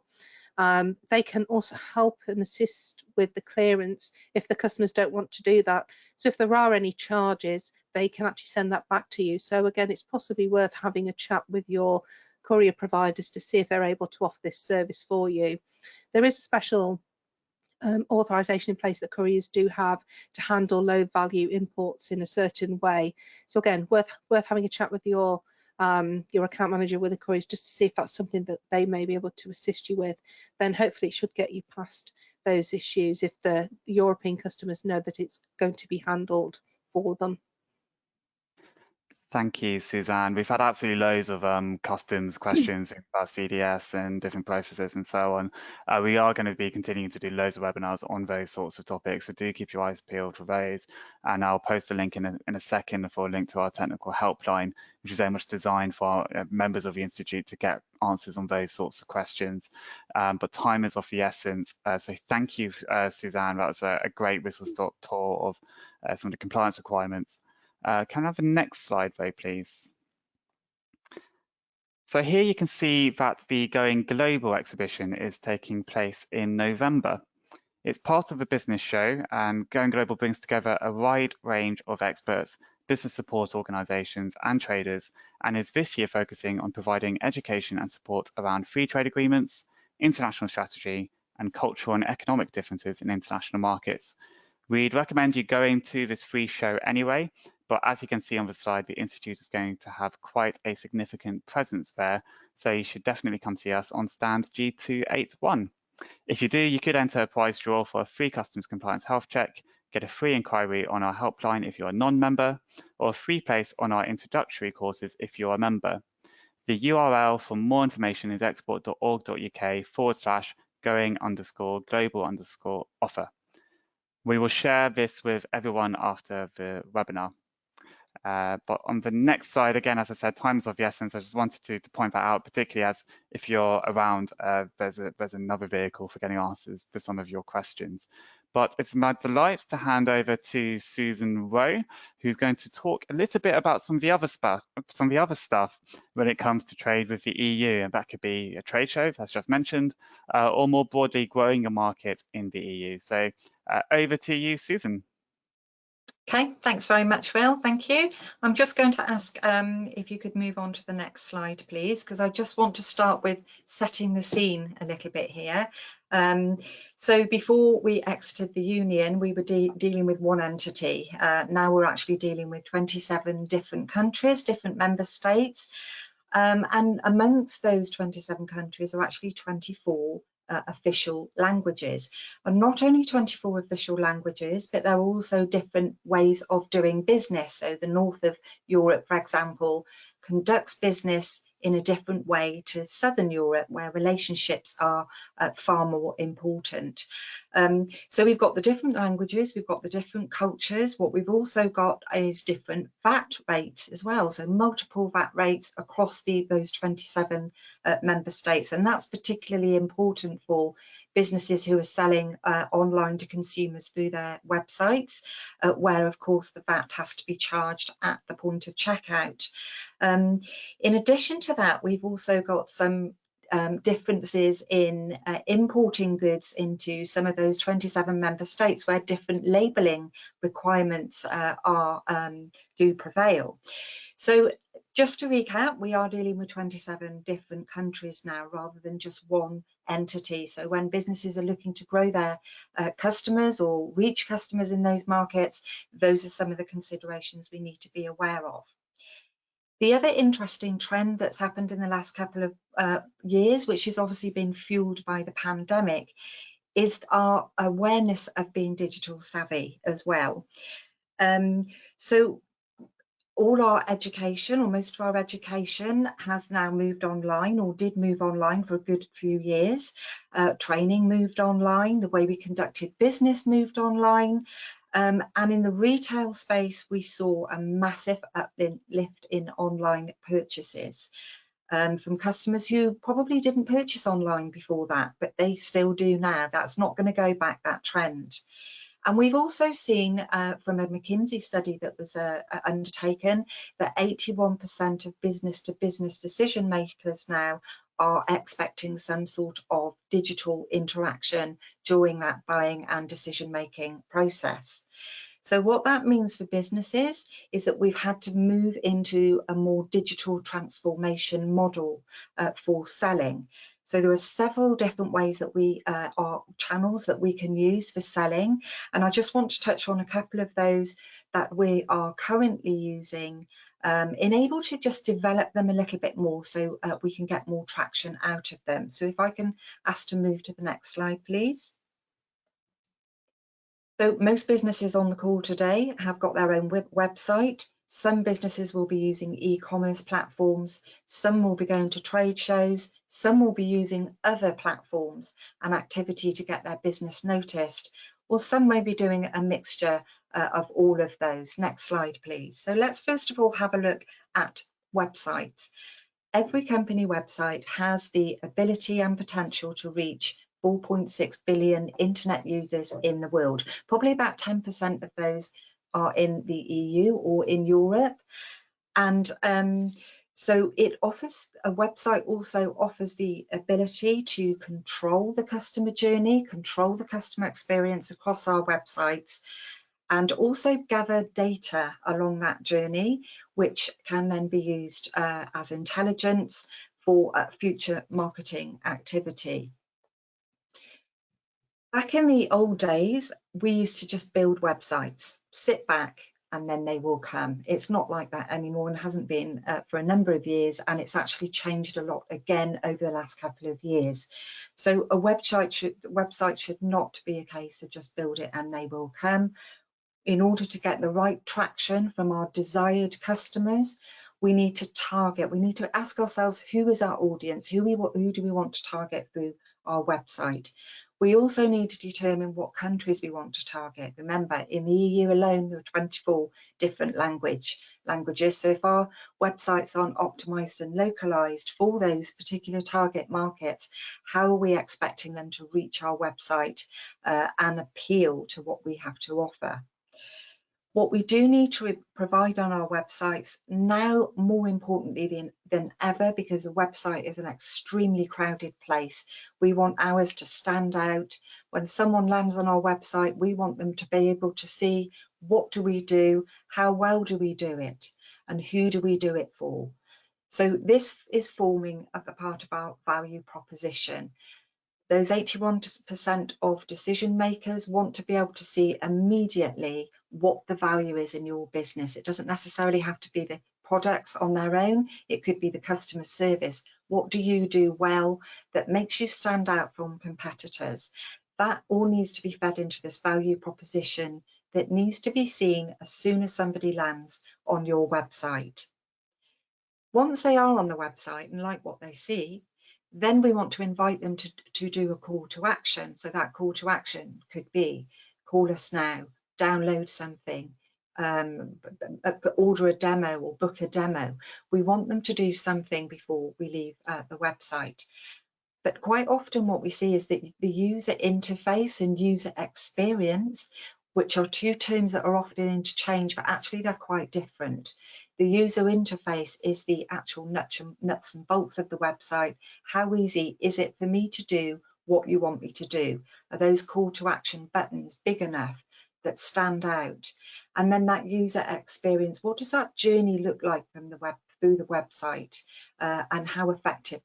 They can also help and assist with the clearance if the customers don't want to do that. So if there are any charges, they can actually send that back to you. So again, it's possibly worth having a chat with your courier providers to see if they're able to offer this service for you. There is a special authorization in place that couriers do have to handle low value imports in a certain way. So again, worth having a chat with your account manager with the couriers just to see if that's something that they may be able to assist you with. Then hopefully it should get you past those issues if the European customers know that it's going to be handled for them. Thank you, Suzanne. We've had absolutely loads of customs questions about CDS and different processes and so on. We are going to be continuing to do loads of webinars on those sorts of topics, so do keep your eyes peeled for those. And I'll post a link in a second for a link to our technical helpline, which is very much designed for our members of the Institute to get answers on those sorts of questions. But time is of the essence, so thank you, Suzanne. That was a great whistle-stop tour of some of the compliance requirements. Can I have the next slide, though, please? So here you can see that the Going Global exhibition is taking place in November. It's part of a business show, and Going Global brings together a wide range of experts, business support organisations and traders, and is this year focusing on providing education and support around free trade agreements, international strategy, and cultural and economic differences in international markets. We'd recommend you going to this free show anyway, but as you can see on the slide, the Institute is going to have quite a significant presence there, so you should definitely come see us on stand G281. If you do, you could enter a prize draw for a free customs compliance health check, get a free inquiry on our helpline if you're a non-member, or a free place on our introductory courses if you're a member. The URL for more information is export.org.uk/going_global_offer. We will share this with everyone after the webinar. But on the next slide, again, as I said, time is of the essence. I just wanted to point that out, particularly as if you're around, there's another vehicle for getting answers to some of your questions. But it's my delight to hand over to Susan Rowe, who's going to talk a little bit about some of the other stuff when it comes to trade with the EU, and that could be trade shows, as just mentioned, or more broadly, growing a market in the EU. So over to you, Susan. Okay, thanks very much, Will. Thank you. I'm just going to ask if you could move on to the next slide, please, because I just want to start with setting the scene a little bit here. So before we exited the Union, we were dealing with one entity. Now we're actually dealing with 27 different countries, different member states. And amongst those 27 countries are actually 24 official languages, and not only 24 official languages, but there are also different ways of doing business. So the north of Europe, for example, conducts business in a different way to Southern Europe, where relationships are far more important. So we've got the different languages, we've got the different cultures. What we've also got is different VAT rates as well, so multiple VAT rates across those 27 member states, and that's particularly important for businesses who are selling online to consumers through their websites, where of course the VAT has to be charged at the point of checkout. In addition to that, we've also got some differences in importing goods into some of those 27 member states where different labelling requirements do prevail. So just to recap, we are dealing with 27 different countries now rather than just one entity. So when businesses are looking to grow their customers or reach customers in those markets, those are some of the considerations we need to be aware of. The other interesting trend that's happened in the last couple of years, which has obviously been fueled by the pandemic, is our awareness of being digital savvy as well. So all our education, or most of our education, has now moved online, or did move online for a good few years. Training moved online, the way we conducted business moved online. And in the retail space, we saw a massive uplift in online purchases from customers who probably didn't purchase online before that, but they still do now. That's not going to go back, that trend. And we've also seen from a McKinsey study that was undertaken that 81% of business-to-business decision makers now are expecting some sort of digital interaction during that buying and decision-making process. So what that means for businesses is that we've had to move into a more digital transformation model for selling. So there are several different ways that we are channels that we can use for selling, and I just want to touch on a couple of those that we are currently using, able to just develop them a little bit more so we can get more traction out of them. So if I can ask to move to the next slide, please. So most businesses on the call today have got their own website. Some businesses will be using e-commerce platforms, some will be going to trade shows, some will be using other platforms and activity to get their business noticed, or some may be doing a mixture of all of those. Next slide, please. So let's first of all have a look at websites. Every company website has the ability and potential to reach 4.6 billion internet users in the world. Probably about 10% of those are in the EU or in Europe. And so it offers, a website also offers the ability to control the customer journey, control the customer experience across our websites, and also gather data along that journey, which can then be used as intelligence for future marketing activity. Back in the old days, we used to just build websites, sit back, and then they will come. It's not like that anymore and hasn't been for a number of years, and it's actually changed a lot again over the last couple of years. So a website should not be a case of just build it and they will come. In order to get the right traction from our desired customers, we need to target, we need to ask ourselves, who is our audience? Who do we want to target through our website? We also need to determine what countries we want to target. Remember, in the EU alone, there are 24 different languages. So if our websites aren't optimized and localized for those particular target markets, how are we expecting them to reach our website and appeal to what we have to offer? What we do need to provide on our websites now, more importantly than ever, because the website is an extremely crowded place, we want ours to stand out. When someone lands on our website, we want them to be able to see what do we do, how well do we do it, and who do we do it for. So this is forming a part of our value proposition. Those 81% of decision makers want to be able to see immediately what the value is in your business. It doesn't necessarily have to be the products on their own. It could be the customer service. What do you do well that makes you stand out from competitors? That all needs to be fed into this value proposition that needs to be seen as soon as somebody lands on your website. Once they are on the website and like what they see, then we want to invite them to do a call to action. So that call to action could be call us now, download something, order a demo or book a demo. We want them to do something before we leave the website. But quite often what we see is that the user interface and user experience which are two terms that are often interchanged, but actually they're quite different. The user interface is the actual nuts and bolts of the website. How easy is it for me to do what you want me to do? Are those call to action buttons big enough that stand out? And then that user experience, what does that journey look like from the web through the website, and how effective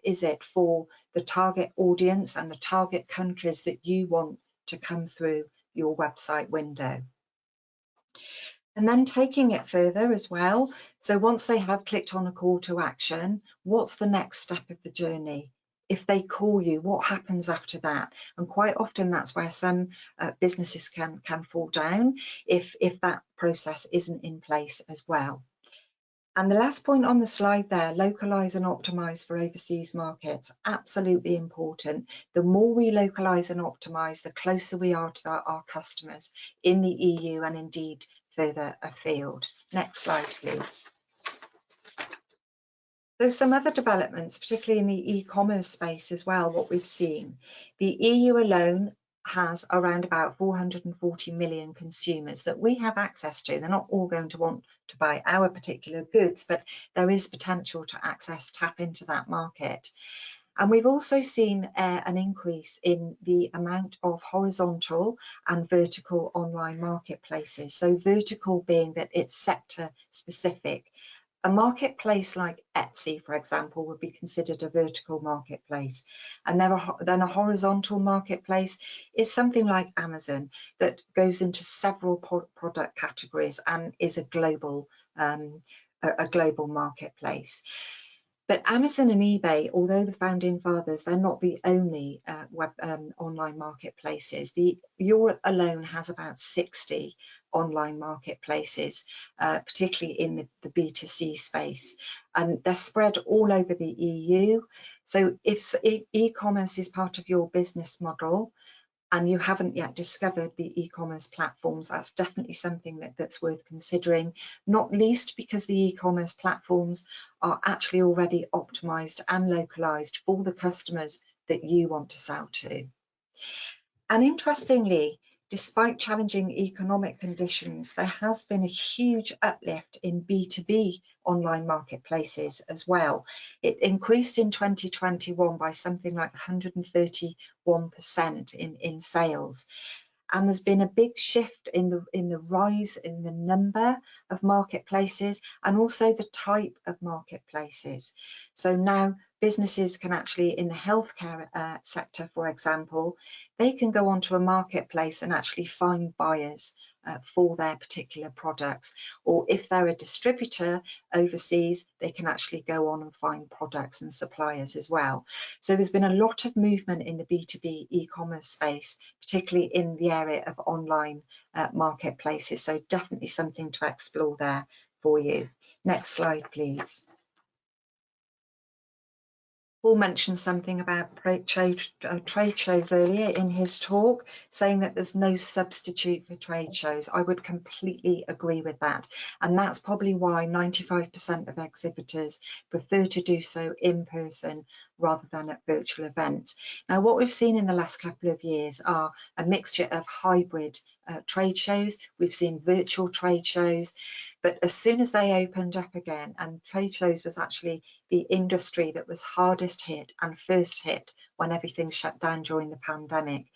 is it for the target audience and the target countries that you want to come through your website window? And then taking it further as well. So once they have clicked on a call to action, what's the next step of the journey? If they call you, what happens after that? And quite often that's where some businesses can fall down if that process isn't in place as well. And the last point on the slide there, localize and optimize for overseas markets, absolutely important. The more we localize and optimize, the closer we are to our customers in the EU and indeed further afield. Next slide, please. So some other developments, particularly in the e-commerce space as well, what we've seen. The EU alone has around about 440 million consumers that we have access to. They're not all going to want to buy our particular goods, but there is potential to tap into that market. And we've also seen an increase in the amount of horizontal and vertical online marketplaces. So vertical being that it's sector specific. A marketplace like Etsy, for example, would be considered a vertical marketplace. And then a horizontal marketplace is something like Amazon that goes into several product categories and is a global marketplace. But Amazon and eBay, although the founding fathers, they're not the only online marketplaces. Europe alone has about 60 online marketplaces, particularly in the B2C space. And they're spread all over the EU. So if e-commerce is part of your business model, and you haven't yet discovered the e-commerce platforms, that's definitely something that's worth considering, not least because the e-commerce platforms are actually already optimized and localized for the customers that you want to sell to. And interestingly, despite challenging economic conditions, there has been a huge uplift in B2B online marketplaces as well. It increased in 2021 by something like 131% in sales. And there's been a big shift in the rise in the number of marketplaces and also the type of marketplaces. So now businesses can actually, in the healthcare sector, for example, they can go onto a marketplace and actually find buyers for their particular products. Or if they're a distributor overseas, they can actually go on and find products and suppliers as well. So there's been a lot of movement in the B2B e-commerce space, particularly in the area of online marketplaces. So definitely something to explore there for you. Next slide, please. Paul mentioned something about trade shows earlier in his talk, saying that there's no substitute for trade shows. I would completely agree with that. And that's probably why 95% of exhibitors prefer to do so in person rather than at virtual events. Now, what we've seen in the last couple of years are a mixture of hybrid trade shows. We've seen virtual trade shows, but as soon as they opened up again, and trade shows was actually the industry that was hardest hit and first hit when everything shut down during the pandemic.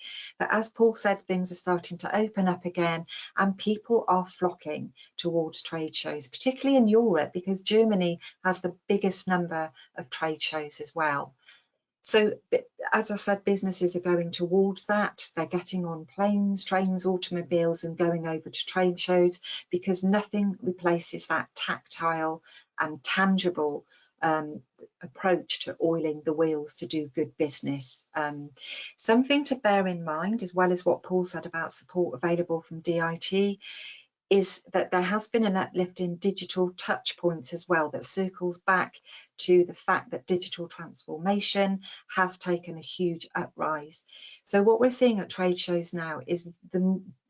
But as Paul said, things are starting to open up again and people are flocking towards trade shows, particularly in Europe, because Germany has the biggest number of trade shows as well. So, as I said, businesses are going towards that. They're getting on planes, trains, automobiles and going over to trade shows because nothing replaces that tactile and tangible approach to oiling the wheels to do good business. Something to bear in mind, as well as what Paul said about support available from DIT, is that there has been an uplift in digital touch points as well that circles back to the fact that digital transformation has taken a huge uprise. So what we're seeing at trade shows now is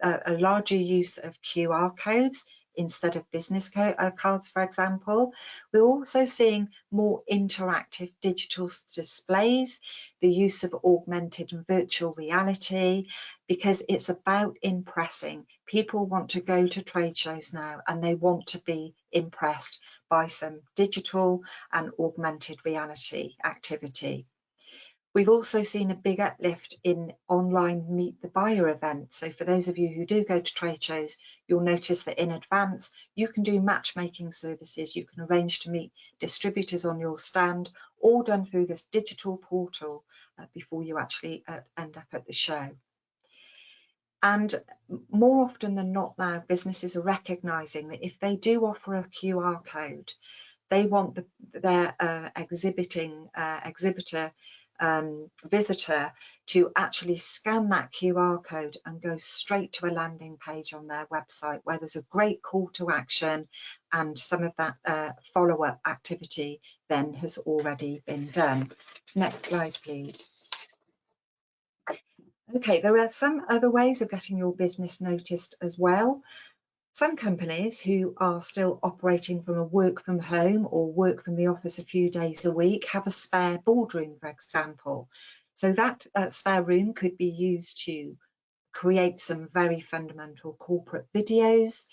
a larger use of QR codes instead of business cards, for example. We're also seeing more interactive digital displays, the use of augmented and virtual reality, because it's about impressing. People want to go to trade shows now and they want to be impressed by some digital and augmented reality activity. We've also seen a big uplift in online Meet the Buyer events. So for those of you who do go to trade shows, you'll notice that in advance, you can do matchmaking services. You can arrange to meet distributors on your stand, all done through this digital portal before you actually end up at the show. And more often than not now, businesses are recognising that if they do offer a QR code, they want their exhibitor visitor to actually scan that QR code and go straight to a landing page on their website where there's a great call to action, and some of that follow-up activity then has already been done. Next slide, please. Okay, there are some other ways of getting your business noticed as well. Some companies who are still operating from a work from home or work from the office a few days a week have a spare boardroom, for example. So that spare room could be used to create some very fundamental corporate videos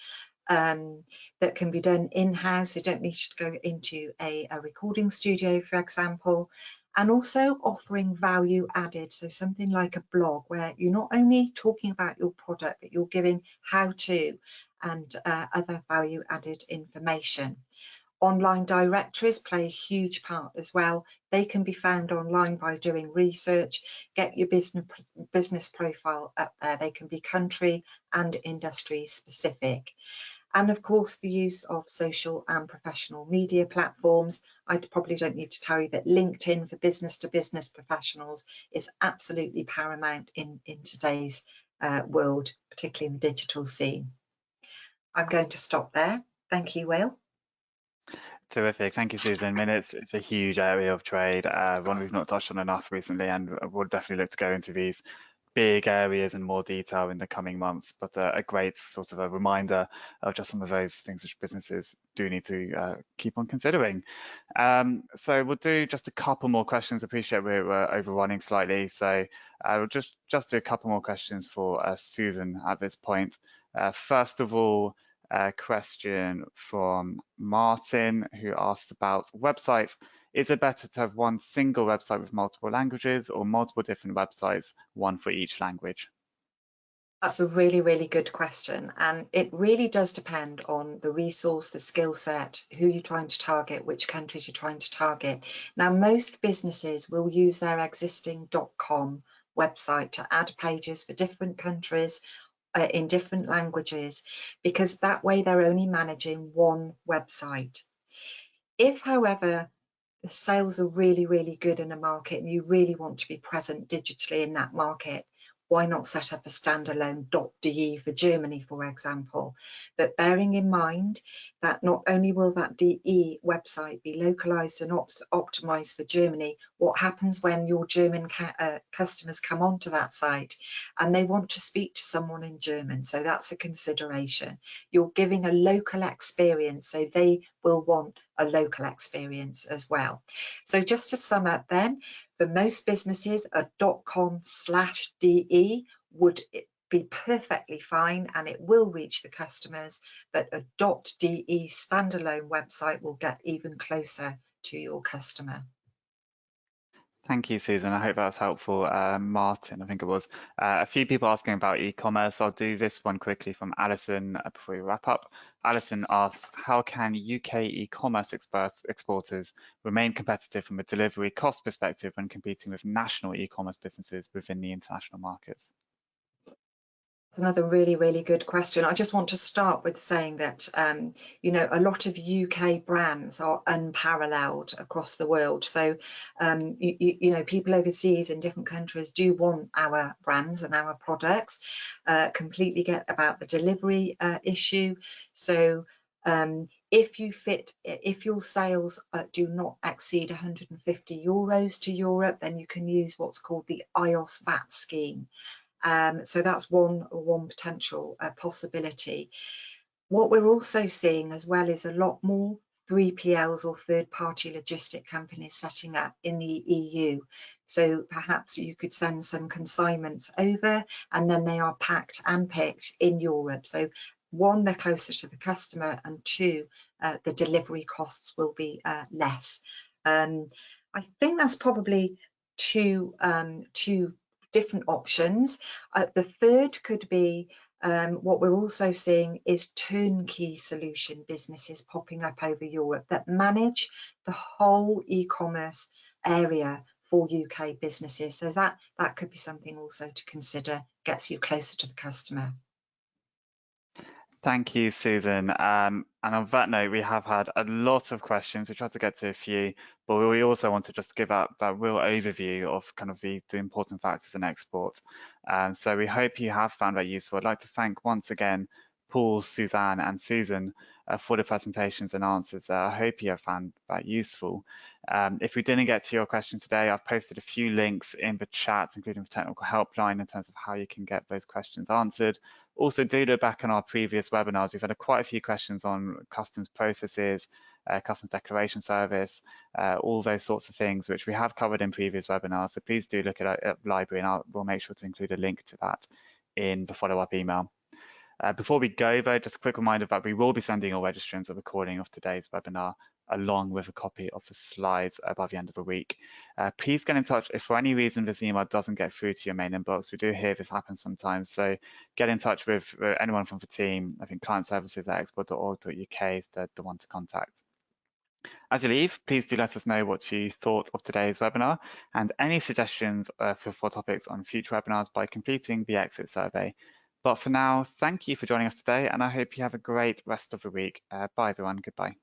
that can be done in-house. They don't need to go into a recording studio, for example. And also offering value added, so something like a blog where you're not only talking about your product, but you're giving how to and other value added information. Online directories play a huge part as well. They can be found online by doing research. Get your business profile up there. They can be country and industry specific. And of course, the use of social and professional media platforms. I probably don't need to tell you that LinkedIn for business to business professionals is absolutely paramount in today's world, particularly in the digital scene. I'm going to stop there. Thank you, Will. Terrific. Thank you, Susan. I mean, it's a huge area of trade, one we've not touched on enough recently, and we'll definitely look to go into these big areas in more detail in the coming months, but a great sort of a reminder of just some of those things which businesses do need to keep on considering. So we'll do just a couple more questions. Appreciate we're overrunning slightly, so we'll just do a couple more questions for Susan at this point. First of all, a question from Martin, who asked about websites. Is it better to have one single website with multiple languages or multiple different websites, one for each language? That's a really, really good question. And it really does depend on the resource, the skill set, who you're trying to target, which countries you're trying to target. Now, most businesses will use their existing .com website to add pages for different countries in different languages, because that way they're only managing one website. If, however, the sales are really, really good in a market and you really want to be present digitally in that market, why not set up a standalone .de for Germany, for example? But bearing in mind that not only will that DE website be localized and optimized for Germany, what happens when your German customers come onto that site and they want to speak to someone in German? So that's a consideration. You're giving a local experience, so they will want a local experience as well. So just to sum up then, for most businesses, a .com/DE would be perfectly fine and it will reach the customers, but a .de standalone website will get even closer to your customer. Thank you, Susan. I hope that was helpful. Martin, I think it was. A few people asking about e-commerce. I'll do this one quickly from Alison before we wrap up. Alison asks, how can UK e-commerce exporters remain competitive from a delivery cost perspective when competing with national e-commerce businesses within the international markets? It's another really, really good question. I just want to start with saying that, you know, a lot of UK brands are unparalleled across the world. So, you know, people overseas in different countries do want our brands and our products, completely get about the delivery issue. So, if your sales do not exceed 150 euros to Europe, then you can use what's called the IOS VAT scheme. So that's one potential possibility. What we're also seeing as well is a lot more 3PLs or third-party logistic companies setting up in the EU. So perhaps you could send some consignments over and then they are packed and picked in Europe. So one, they're closer to the customer, and two, the delivery costs will be less. I think that's probably two different options. The third could be what we're also seeing is turnkey solution businesses popping up over Europe that manage the whole e-commerce area for UK businesses. So that could be something also to consider, gets you closer to the customer. Thank you, Susan. And on that note, we have had a lot of questions. We tried to get to a few, but we also want to just give up that real overview of kind of the important factors in exports. So we hope you have found that useful. I'd like to thank once again Paul, Suzanne, and Susan for the presentations and answers. I hope you have found that useful. If we didn't get to your question today, I've posted a few links in the chat, including the technical helpline in terms of how you can get those questions answered. Also, do look back on our previous webinars. We've had quite a few questions on customs processes, customs declaration service, all those sorts of things, which we have covered in previous webinars. So please do look at our library, and we'll make sure to include a link to that in the follow-up email. Before we go, though, just a quick reminder that we will be sending all registrants a recording of today's webinar along with a copy of the slides by the end of the week. Please get in touch if for any reason this email doesn't get through to your main inbox. We do hear this happens sometimes, so get in touch with anyone from the team. I think client services at export.org.uk is the one to contact. As you leave, please do let us know what you thought of today's webinar and any suggestions for topics on future webinars by completing the exit survey. But for now, thank you for joining us today, and I hope you have a great rest of the week. Bye, everyone. Goodbye.